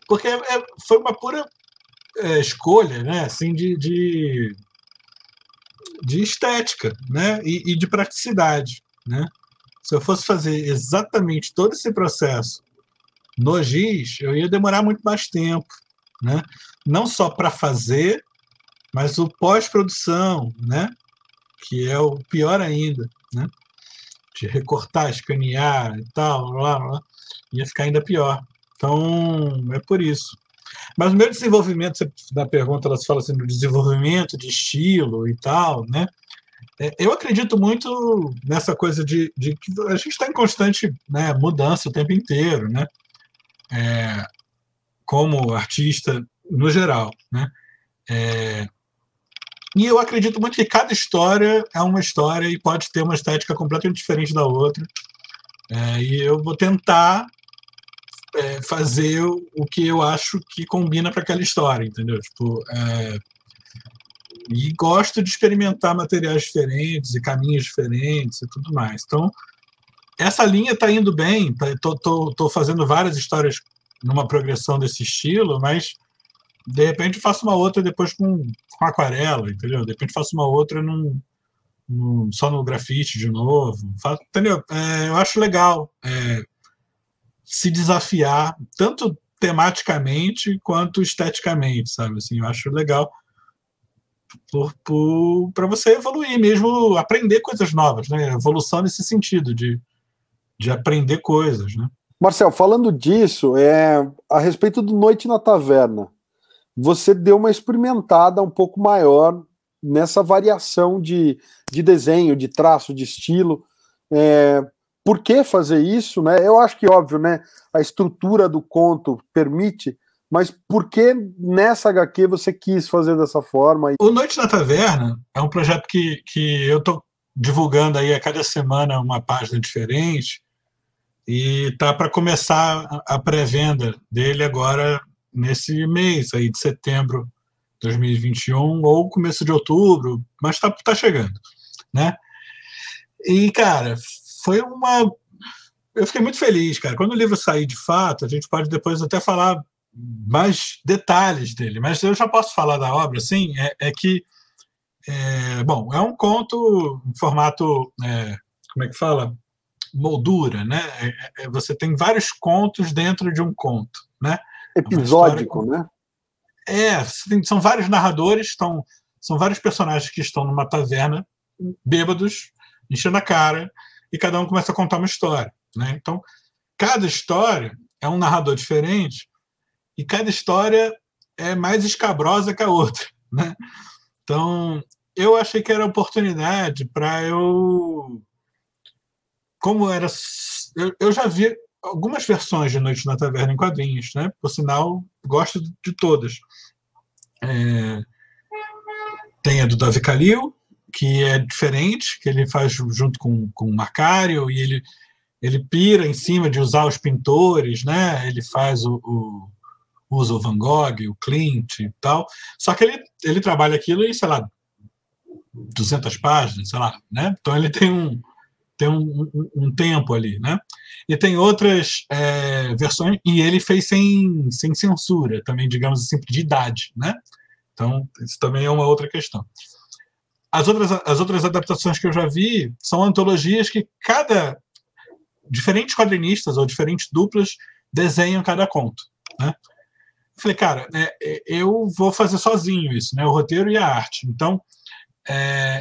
Porque foi uma pura escolha, né? Assim, de estética, né? E de praticidade, né? Se eu fosse fazer exatamente todo esse processo no giz, eu ia demorar muito mais tempo, né? Não só para fazer, mas o pós-produção, né? Que é o pior ainda, né? De recortar, escanear e tal, blá, blá, ia ficar ainda pior. Então, é por isso. Mas o meu desenvolvimento, na pergunta, ela fala assim, do desenvolvimento de estilo e tal, né? Eu acredito muito nessa coisa de que a gente está em constante, né, mudança o tempo inteiro, né? Como artista no geral, né? E eu acredito muito que cada história é uma história e pode ter uma estética completamente diferente da outra. E eu vou tentar fazer o que eu acho que combina para aquela história, entendeu? Tipo, e gosto de experimentar materiais diferentes e caminhos diferentes e tudo mais. Então, essa linha está indo bem. Tô fazendo várias histórias numa progressão desse estilo, mas de repente faço uma outra depois com aquarela, entendeu? De repente faço uma outra só no grafite de novo. Entendeu? Eu acho legal se desafiar, tanto tematicamente quanto esteticamente, sabe? Assim, eu acho legal para você evoluir mesmo, aprender coisas novas, né? Evolução nesse sentido, de aprender coisas, né? Marcel, falando disso, a respeito do Noite na Taverna, você deu uma experimentada um pouco maior nessa variação de desenho, de traço, de estilo. Por que fazer isso, né? Eu acho que, óbvio, né? A estrutura do conto permite, mas por que nessa HQ você quis fazer dessa forma? O Noite na Taverna é um projeto que eu estou divulgando aí a cada semana uma página diferente e tá para começar a pré-venda dele agora nesse mês aí de setembro de 2021 ou começo de outubro, mas tá chegando, né? E, cara, foi uma... Eu fiquei muito feliz, cara. Quando o livro sair de fato, a gente pode depois até falar mais detalhes dele, mas eu já posso falar da obra, assim, que bom, é um conto em formato, como é que fala? Moldura, né? Você tem vários contos dentro de um conto, né? É uma história Episódico, né? são vários narradores, são vários personagens que estão numa taverna, bêbados, enchendo a cara, e cada um começa a contar uma história, né? Então, cada história é um narrador diferente, e cada história é mais escabrosa que a outra, né? Então, eu achei que era oportunidade para eu... Como era... Eu já vi algumas versões de Noite na Taverna em quadrinhos, né? Por sinal, gosto de todas. Tem a do Davi Kalil, que é diferente, que ele faz junto com o Macário, e ele pira em cima de usar os pintores, né? Ele faz o usa o Van Gogh, o Klimt e tal, só que ele trabalha aquilo em, sei lá, 200 páginas, sei lá, né? Então ele tem um tempo ali, né? E tem outras versões, e ele fez sem censura, também, digamos assim, de idade, né? Então, isso também é uma outra questão. As outras adaptações que eu já vi são antologias que diferentes quadrinistas ou diferentes duplas desenham cada conto, né? Falei, cara, eu vou fazer sozinho isso, né? O roteiro e a arte. Então,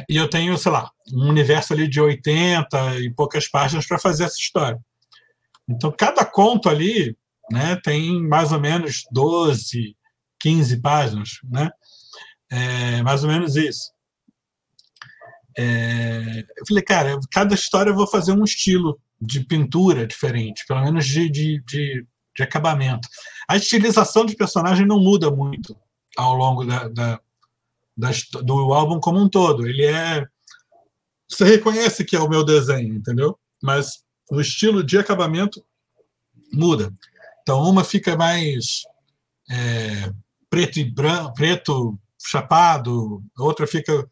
e eu tenho, sei lá, um universo ali de 80 e poucas páginas para fazer essa história. Então, cada conto ali, né, tem mais ou menos 12, 15 páginas, né? Mais ou menos isso. Eu falei, cara, cada história eu vou fazer um estilo de pintura diferente, pelo menos de acabamento. A estilização de personagem não muda muito ao longo do álbum como um todo. Você reconhece que é o meu desenho, entendeu? Mas o estilo de acabamento muda. Então, uma fica mais preto e branco, preto chapado, outra fica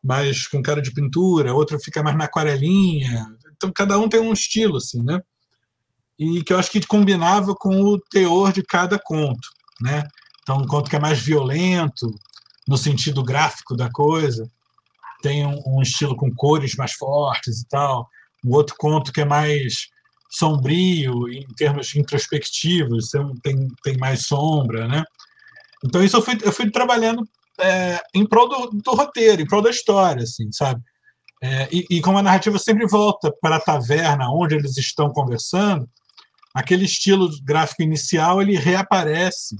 mais com cara de pintura, outra fica mais na aquarelinha. Então, cada um tem um estilo, assim, né? E que eu acho que combinava com o teor de cada conto, né? Então, um conto que é mais violento, no sentido gráfico da coisa, tem um estilo com cores mais fortes e tal. Um outro conto que é mais sombrio, em termos introspectivos, tem mais sombra, né? Então, isso eu fui trabalhando em prol do roteiro, em prol da história, assim, sabe? E como a narrativa sempre volta para a taverna onde eles estão conversando, aquele estilo gráfico inicial ele reaparece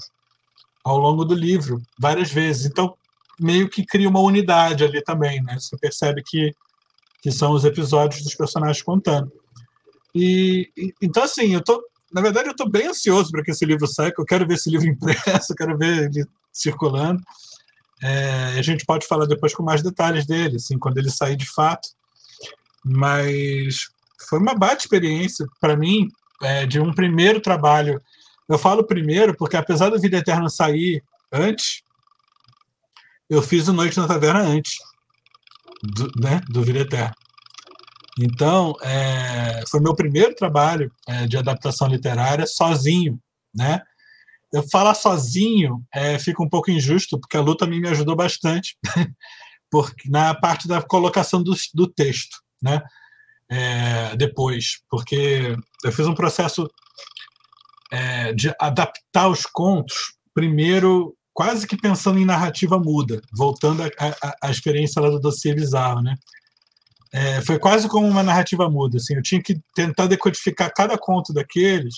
ao longo do livro várias vezes. Então, meio que cria uma unidade ali também, né? Você percebe que são os episódios dos personagens contando. Então, assim, na verdade, eu estou bem ansioso para que esse livro saia, que eu quero ver esse livro impresso, eu quero ver ele circulando. A gente pode falar depois com mais detalhes dele, assim, quando ele sair de fato. Mas foi uma baita experiência para mim, de um primeiro trabalho. Eu falo primeiro porque, apesar do Vida Eterna sair antes, eu fiz o Noite na Taverna antes do Vida Eterna. Então, foi meu primeiro trabalho de adaptação literária sozinho, né? Eu falar sozinho fica um pouco injusto, porque a Lu também me ajudou bastante na parte da colocação do texto, né? Depois, porque eu fiz um processo de adaptar os contos, primeiro quase que pensando em narrativa muda, voltando à experiência lá do Dossiê Bizarro, né? Foi quase como uma narrativa muda, assim, eu tinha que tentar decodificar cada conto daqueles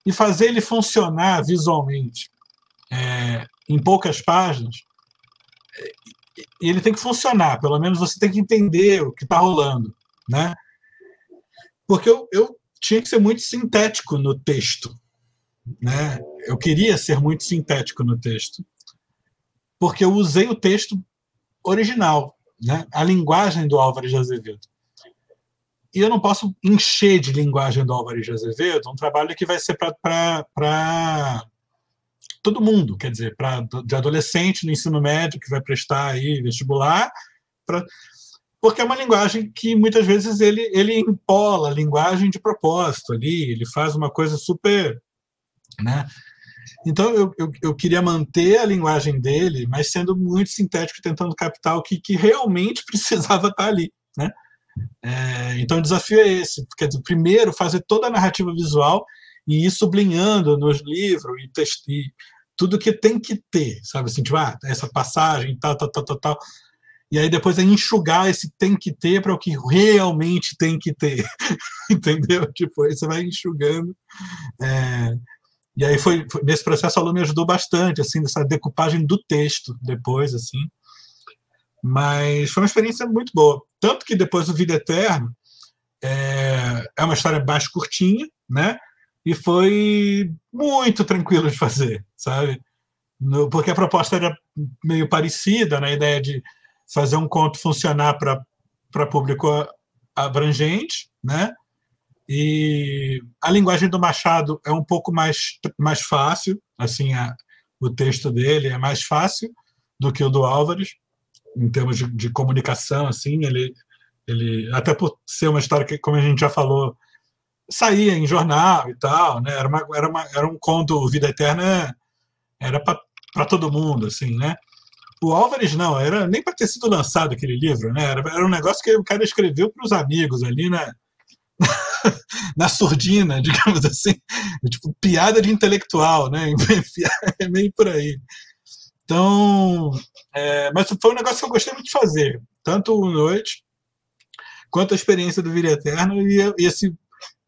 e fazer ele funcionar visualmente em poucas páginas. E ele tem que funcionar, pelo menos você tem que entender o que está rolando, né? Porque eu tinha que ser muito sintético no texto, né? Eu queria ser muito sintético no texto, porque eu usei o texto original, né? A linguagem do Álvares de Azevedo. E eu não posso encher de linguagem do Álvares de Azevedo um trabalho que vai ser para todo mundo, quer dizer, de adolescente no ensino médio que vai prestar aí vestibular, porque é uma linguagem que muitas vezes ele empola a linguagem de propósito ali, ele faz uma coisa super, né? Então eu queria manter a linguagem dele, mas sendo muito sintético, tentando captar o que realmente precisava estar ali, né? Então o desafio é esse, quer dizer, primeiro fazer toda a narrativa visual e ir sublinhando nos livros e tudo que tem que ter, sabe assim, tipo, essa passagem, tal. E aí depois enxugar esse tem que ter para o que realmente tem que ter, entendeu? Tipo, aí você vai enxugando. E aí nesse processo a Lu me ajudou bastante, assim, nessa decupagem do texto depois, assim. Mas foi uma experiência muito boa. Tanto que depois o Vida Eterna é uma história mais curtinha, né? E foi muito tranquilo de fazer, sabe? Porque a proposta era meio parecida, na ideia de fazer um conto funcionar para público abrangente, né? E a linguagem do Machado é um pouco mais fácil, assim, o texto dele é mais fácil do que o do Álvares, em termos de comunicação, assim, ele até por ser uma história que, como a gente já falou, saía em jornal e tal, né? Era um conto, Vida Eterna era para todo mundo, assim, né? O Álvares não, era nem para ter sido lançado aquele livro, né? Era um negócio que o cara escreveu para os amigos ali na surdina, digamos assim, tipo piada de intelectual, né? É meio por aí. Então, mas foi um negócio que eu gostei muito de fazer, tanto o Noite quanto a experiência do Vida Eterna e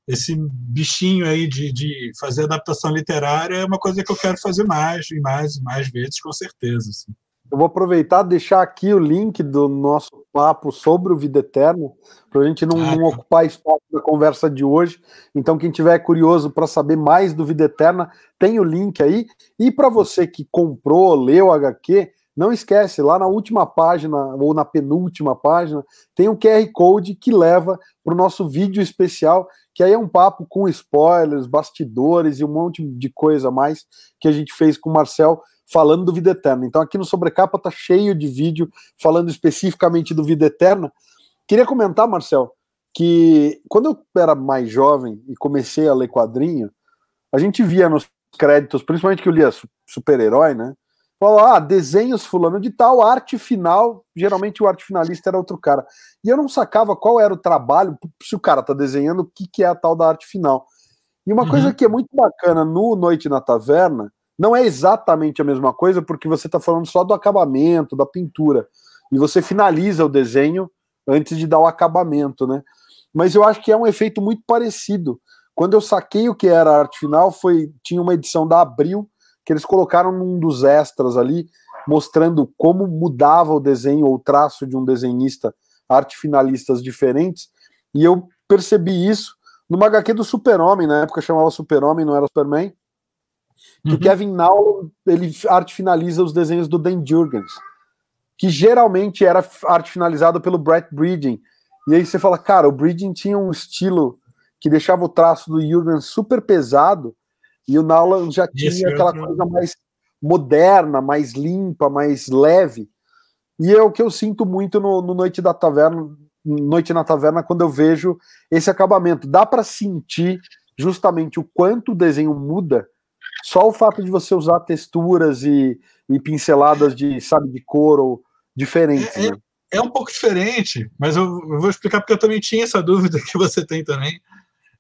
esse bichinho aí de fazer adaptação literária é uma coisa que eu quero fazer mais e mais e mais vezes, com certeza. Assim. Eu vou aproveitar e deixar aqui o link do nosso papo sobre o Vida Eterna, para a gente não ocupar espaço da conversa de hoje. Então, quem tiver curioso para saber mais do Vida Eterna, tem o link aí. E para você que comprou, leu HQ, não esquece, lá na última página, ou na penúltima página, tem um QR Code que leva para o nosso vídeo especial, que aí é um papo com spoilers, bastidores e um monte de coisa a mais que a gente fez com o Marcel, falando do Vida Eterna. Então aqui no Sobrecapa tá cheio de vídeo falando especificamente do Vida Eterna. Queria comentar, Marcel, que quando eu era mais jovem e comecei a ler quadrinho, a gente via nos créditos, principalmente que eu lia super-herói, né? Falava, desenhos fulano de tal, arte final, geralmente o arte finalista era outro cara. E eu não sacava qual era o trabalho, se o cara tá desenhando, o que é a tal da arte final. E uma coisa que é muito bacana no Noite na Taverna, não é exatamente a mesma coisa, porque você está falando só do acabamento, da pintura, e você finaliza o desenho antes de dar o acabamento, né? Mas eu acho que é um efeito muito parecido. Quando eu saquei o que era a arte final, tinha uma edição da Abril, que eles colocaram num dos extras ali, mostrando como mudava o desenho ou o traço de um desenhista, arte finalistas diferentes, e eu percebi isso numa HQ do Super-Homem, na época chamava Super-Homem, não era Superman, que o Kevin Nowlan, ele arte finaliza os desenhos do Dan Jurgens, que geralmente era arte finalizada pelo Brett Breeding. E aí você fala, cara, o Breeding tinha um estilo que deixava o traço do Jurgens super pesado, e o Nowlan já tinha aquela coisa mais moderna, mais limpa, mais leve. E é o que eu sinto muito no Noite na Taverna, quando eu vejo esse acabamento. Dá para sentir justamente o quanto o desenho muda, só o fato de você usar texturas e pinceladas de cor ou diferentes. Né? É um pouco diferente, mas eu vou explicar porque eu também tinha essa dúvida que você tem também.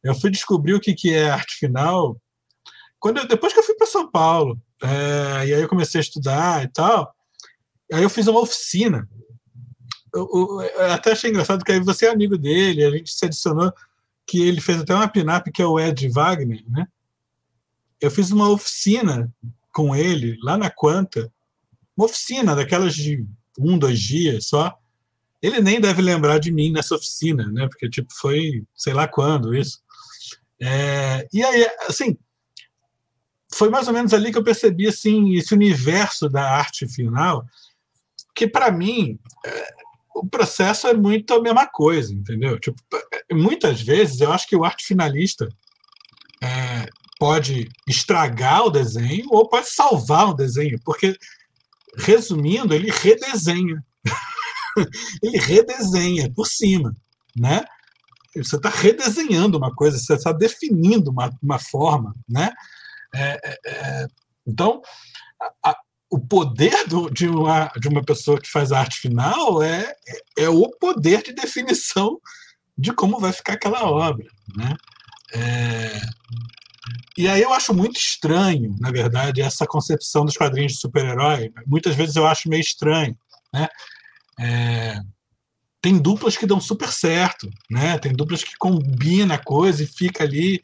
Eu fui descobrir o que é arte final depois que eu fui para São Paulo. E aí eu comecei a estudar e tal. Aí eu fiz uma oficina. Eu até achei engraçado que aí você é amigo dele, a gente se adicionou, que ele fez até uma pin-up, que é o Ed Wagner, né? Eu fiz uma oficina com ele, lá na Quanta, uma oficina daquelas de 2 dias só. Ele nem deve lembrar de mim nessa oficina, né? Porque tipo, foi sei lá quando isso. E aí, assim, foi mais ou menos ali que eu percebi assim, esse universo da arte final, que para mim o processo é muito a mesma coisa, entendeu? Tipo, muitas vezes eu acho que o arte finalista pode estragar o desenho ou pode salvar o desenho, porque, resumindo, ele redesenha. Ele redesenha por cima, né? Você está redesenhando uma coisa, você está definindo uma forma, né? Então, o poder de uma pessoa que faz a arte final é o poder de definição de como vai ficar aquela obra, né? E aí eu acho muito estranho, na verdade, essa concepção dos quadrinhos de super-herói. Muitas vezes eu acho meio estranho, né? Tem duplas que dão super certo, né? Tem duplas que combinam a coisa e fica ali.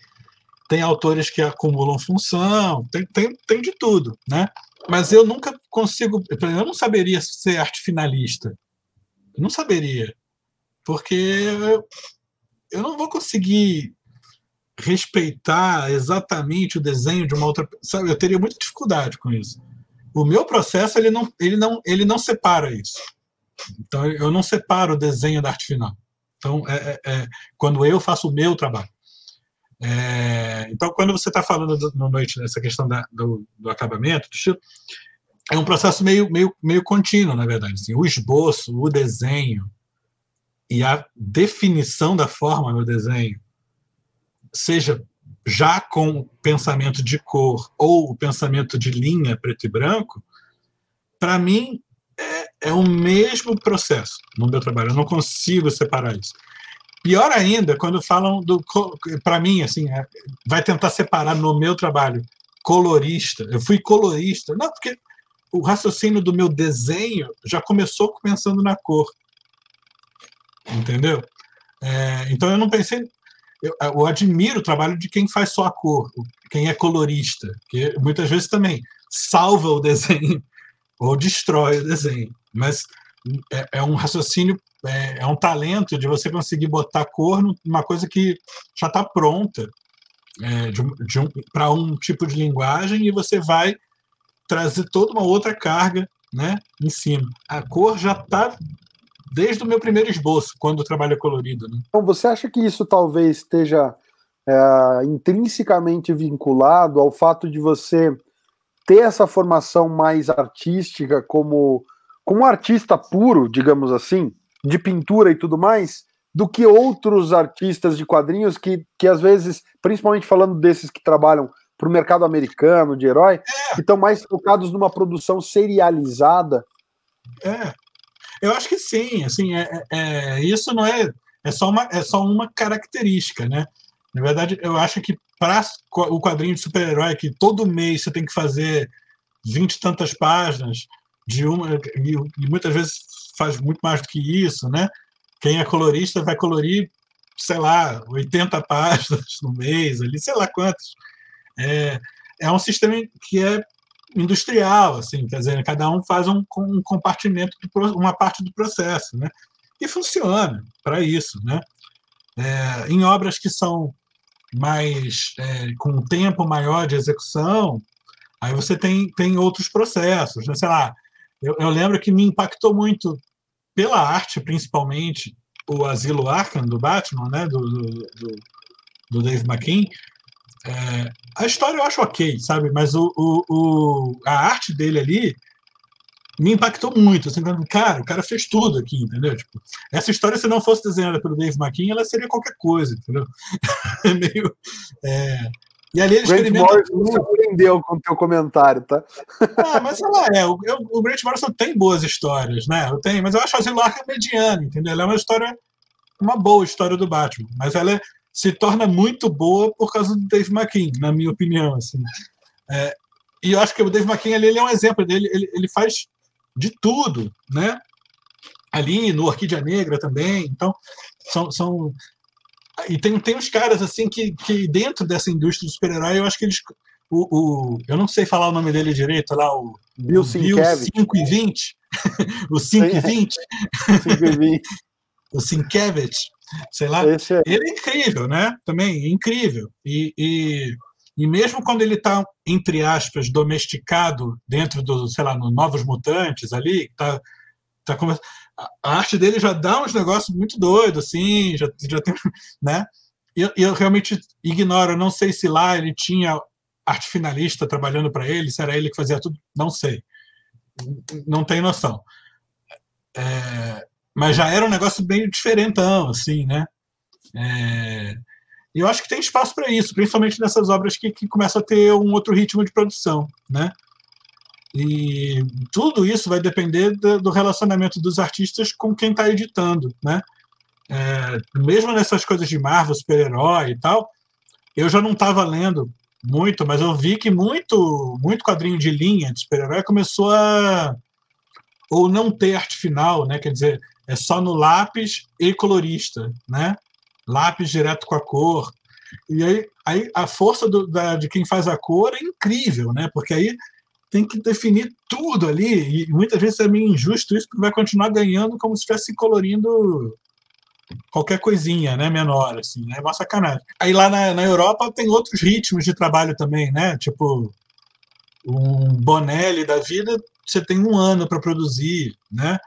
Tem autores que acumulam função, tem de tudo, né? Mas eu nunca consigo... Eu não saberia ser arte finalista. Eu não saberia. Porque eu não vou conseguir respeitar exatamente o desenho de uma outra... Sabe? Eu teria muita dificuldade com isso. O meu processo, ele não separa isso. Então, eu não separo o desenho da arte final. Então, quando eu faço o meu trabalho. Então, quando você está falando no Noite, nessa questão do acabamento, do estilo, é um processo meio contínuo, na verdade. Assim, o esboço, o desenho e a definição da forma no desenho, seja já com o pensamento de cor ou o pensamento de linha preto e branco, para mim é o mesmo processo no meu trabalho. Eu não consigo separar isso. Pior ainda, quando falam para mim, assim, vai tentar separar no meu trabalho colorista. Eu fui colorista. Não, porque o raciocínio do meu desenho já começou pensando na cor. Entendeu? Então eu não pensei. Eu admiro o trabalho de quem faz só a cor, quem é colorista, que muitas vezes também salva o desenho ou destrói o desenho. Mas é um raciocínio, é um talento de você conseguir botar cor numa coisa que já está pronta para um tipo de linguagem, e você vai trazer toda uma outra carga, né, em cima. A cor já está desde o meu primeiro esboço, quando o trabalho é colorido. Né? Então, você acha que isso talvez esteja intrinsecamente vinculado ao fato de você ter essa formação mais artística como um artista puro, digamos assim, de pintura e tudo mais, do que outros artistas de quadrinhos que às vezes, principalmente falando desses que trabalham para o mercado americano, de herói, que estão mais focados numa produção serializada? Eu acho que sim, assim, isso não é só uma característica, né? Na verdade, eu acho que para o quadrinho de super-herói, que todo mês você tem que fazer 20 e tantas páginas, e muitas vezes faz muito mais do que isso, né? Quem é colorista vai colorir, sei lá, 80 páginas no mês, ali, sei lá quantas. É um sistema que é industrial, assim, quer dizer, cada um faz um compartimento, uma parte do processo, né? E funciona para isso, né? Em obras que são mais com um tempo maior de execução, aí você tem outros processos, né? Sei lá, eu lembro que me impactou muito pela arte, principalmente, o Asilo Arkham do Batman, né? Do Dave McKean. A história eu acho ok, sabe? Mas a arte dele ali me impactou muito. Assim, cara, o cara fez tudo aqui, entendeu? Tipo, essa história, se não fosse desenhada pelo Dave McKean, ela seria qualquer coisa, entendeu? É meio. E ali ele experimenta. Grant Morrison me surpreendeu com o teu comentário, tá? Mas sei lá, o Grant Morrison tem boas histórias, né? Mas eu acho a Asilo Arkham mediana, entendeu? Ela é uma boa história do Batman, mas ela se torna muito boa por causa do Dave McKean, na minha opinião, assim. E eu acho que o Dave McKean ele é um exemplo dele, ele faz de tudo, né? Ali no Orquídea Negra também, então e tem uns caras assim que dentro dessa indústria do super-herói, eu acho que eles eu não sei falar o nome dele direito lá, o Bill 5 e 20 o 5 e 20 o Sienkiewicz, sei lá, ele é incrível, né? Também incrível. E mesmo quando ele está, entre aspas, domesticado dentro do, sei lá, no Novos Mutantes ali, a arte dele já dá uns negócios muito doidos, assim, já tem, né? E eu realmente ignoro, não sei se lá ele tinha arte finalista trabalhando para ele, se era ele que fazia tudo, não sei. Não tenho noção. Mas já era um negócio bem diferentão, assim, né? E eu acho que tem espaço para isso, principalmente nessas obras que começam a ter um outro ritmo de produção, né? E tudo isso vai depender do relacionamento dos artistas com quem está editando, né? Mesmo nessas coisas de Marvel, super-herói e tal, eu já não estava lendo muito, mas eu vi que muito quadrinho de linha de super-herói começou a ou não ter arte final, né? Quer dizer, é só no lápis e colorista, né? Lápis direto com a cor. E aí a força de quem faz a cor é incrível, né? Porque aí tem que definir tudo ali, e muitas vezes é meio injusto isso, porque vai continuar ganhando como se estivesse colorindo qualquer coisinha, né, menor, assim, né, é uma sacanagem. Aí lá na Europa tem outros ritmos de trabalho também, né, tipo um Bonelli da vida, você tem 1 ano para produzir, né,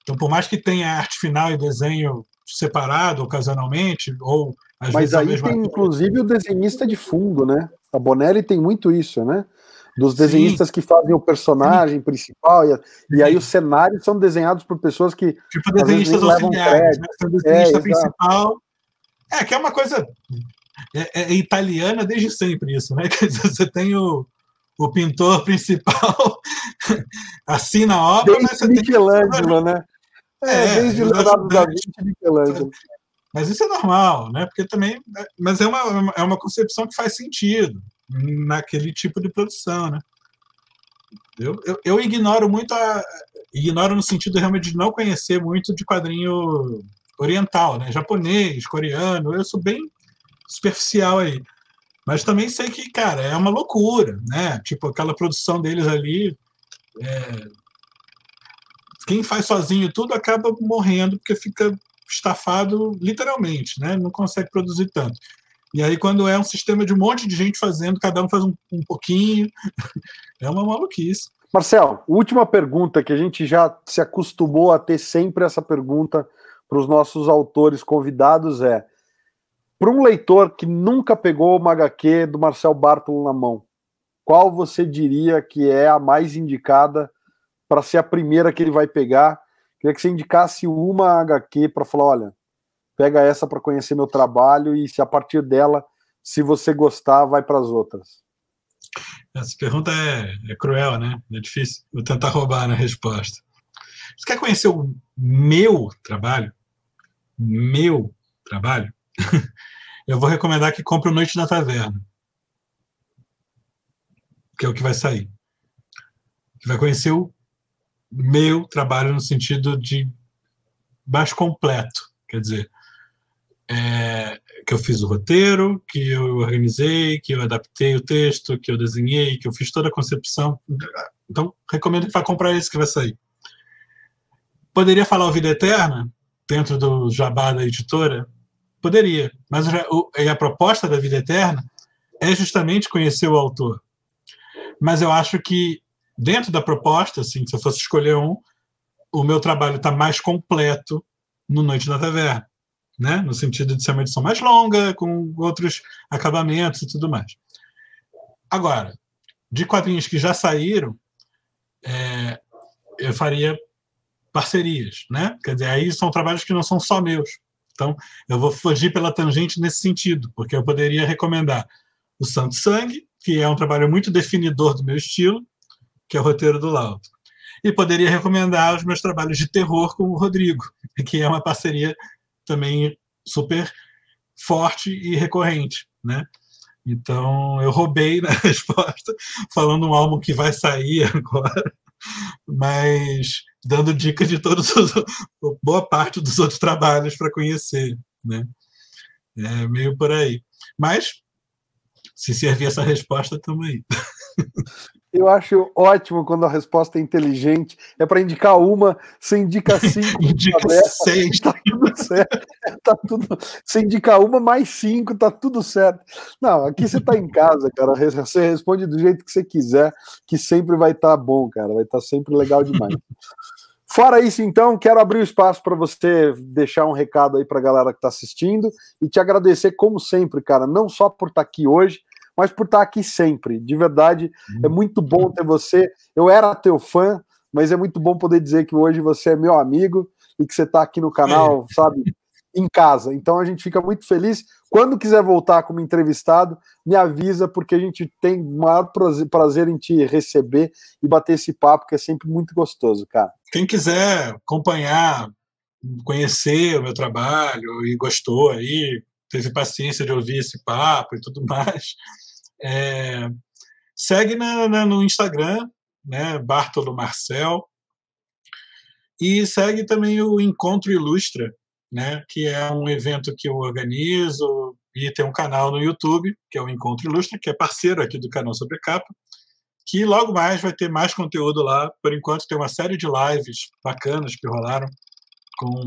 então por mais que tenha arte final e desenho separado, ocasionalmente, ou às Mas vezes ao aí mesmo tem, tempo. inclusive, o desenhista de fundo, né? A Bonelli tem muito isso, né? Dos Sim, desenhistas que fazem o personagem principal, e aí sim. os cenários são desenhados por pessoas que Tipo às vezes nem desenhistas levam auxiliares, crédito. né? O desenhista Exato. principal. Que é uma coisa italiana desde sempre isso, né? Quer dizer, você tem o pintor principal assina a obra, mas Desde você tem Michelangelo, né? Desde os Leonardo da ajudantes. Vinci e Michelangelo. Mas isso é normal, né? Porque também, mas é uma concepção que faz sentido naquele tipo de produção, né? Eu ignoro muito ignoro no sentido realmente de não conhecer muito de quadrinho oriental, né? Japonês, coreano, eu sou bem superficial aí. Mas também sei que, cara, é uma loucura, né? Tipo, aquela produção deles ali, quem faz sozinho tudo acaba morrendo porque fica estafado literalmente, né? Não consegue produzir tanto. E aí, quando é um sistema de um monte de gente fazendo, cada um faz um pouquinho, é uma maluquice. Marcel, última pergunta, que a gente já se acostumou a ter sempre essa pergunta para os nossos autores convidados é: para um leitor que nunca pegou uma HQ do Marcel Bartolo na mão, qual você diria que é a mais indicada para ser a primeira que ele vai pegar? Queria que você indicasse uma HQ para falar, olha, pega essa para conhecer meu trabalho e se a partir dela, se você gostar, vai para as outras. Essa pergunta é cruel, né? É difícil. Vou tentar roubar na resposta. Você quer conhecer o meu trabalho? Meu trabalho? Eu vou recomendar que compre o Noite na Taverna, que é o que vai sair. Você vai conhecer o meu trabalho no sentido de mais completo. Quer dizer, que eu fiz o roteiro, que eu organizei, que eu adaptei o texto, que eu desenhei, que eu fiz toda a concepção. Então, recomendo que vá comprar esse que vai sair. Poderia falar o Vida Eterna, dentro do jabá da editora? Poderia, mas a proposta da Vida Eterna é justamente conhecer o autor. Mas eu acho que, dentro da proposta, assim, se eu fosse escolher o meu trabalho está mais completo no Noite na Taverna, né? No sentido de ser uma edição mais longa, com outros acabamentos e tudo mais. Agora, de quadrinhos que já saíram, eu faria parcerias, né? Quer dizer, aí são trabalhos que não são só meus. Então, eu vou fugir pela tangente nesse sentido, porque eu poderia recomendar o Santo Sangue, que é um trabalho muito definidor do meu estilo, que é o roteiro do Lauto. E poderia recomendar os meus trabalhos de terror com o Rodrigo, que é uma parceria também super forte e recorrente, né? Então, eu roubei na resposta, falando um álbum que vai sair agora, mas dando dica de boa parte dos outros trabalhos para conhecer, né? É meio por aí. Mas, se servir essa resposta, estamos aí. Eu acho ótimo quando a resposta é inteligente. É para indicar uma, você indica 5. Indica 6. Tá tudo certo. Você indica uma mais 5, tá tudo certo. Não, aqui você tá em casa, cara. Você responde do jeito que você quiser, que sempre vai estar bom, cara. Vai estar sempre legal demais. Fora isso, então, quero abrir o espaço para você deixar um recado aí para a galera que está assistindo e te agradecer, como sempre, cara, não só por estar aqui hoje, mas por estar aqui sempre. De verdade, é muito bom ter você. Eu era teu fã, mas é muito bom poder dizer que hoje você é meu amigo e que você está aqui no canal, sabe, em casa. Então a gente fica muito feliz. Quando quiser voltar como entrevistado, me avisa, porque a gente tem o maior prazer em te receber e bater esse papo, que é sempre muito gostoso, cara. Quem quiser acompanhar, conhecer o meu trabalho e gostou aí, teve paciência de ouvir esse papo e tudo mais, segue no Instagram, né, Bartolo Marcel, e segue também o Encontro Ilustra, né, que é um evento que eu organizo, e tem um canal no YouTube, que é o Encontro Ilustra, que é parceiro aqui do canal Sobre Capa, que logo mais vai ter mais conteúdo lá. Por enquanto tem uma série de lives bacanas que rolaram com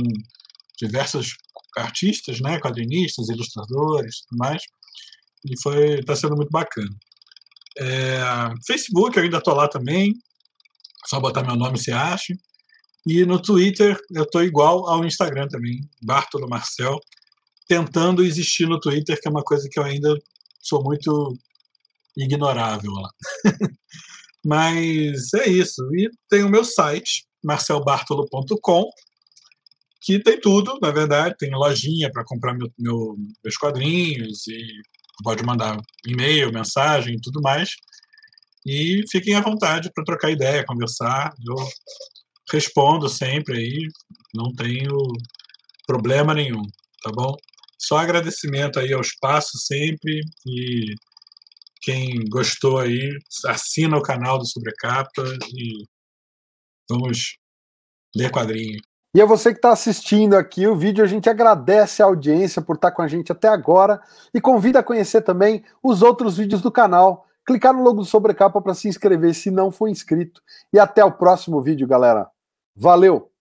diversos artistas, né, quadrinistas, ilustradores, tudo mais, e está sendo muito bacana. Facebook, eu ainda estou lá também, só botar meu nome se acha. E no Twitter eu tô igual ao Instagram também, Bartolo Marcel, tentando existir no Twitter, que é uma coisa que eu ainda sou muito ignorável lá. Mas é isso. E tem o meu site, marcelbartolo.com, que tem tudo, na verdade. Tem lojinha para comprar meus quadrinhos e pode mandar e-mail, mensagem e tudo mais. E fiquem à vontade para trocar ideia, conversar. Eu respondo sempre aí, não tenho problema nenhum, tá bom? Só agradecimento aí ao espaço sempre, e quem gostou aí, assina o canal do Sobrecapa e vamos ler quadrinho. E a você que está assistindo aqui o vídeo, a gente agradece a audiência por estar com a gente até agora e convida a conhecer também os outros vídeos do canal. Clicar no logo do Sobrecapa para se inscrever se não for inscrito. E até o próximo vídeo, galera. Valeu!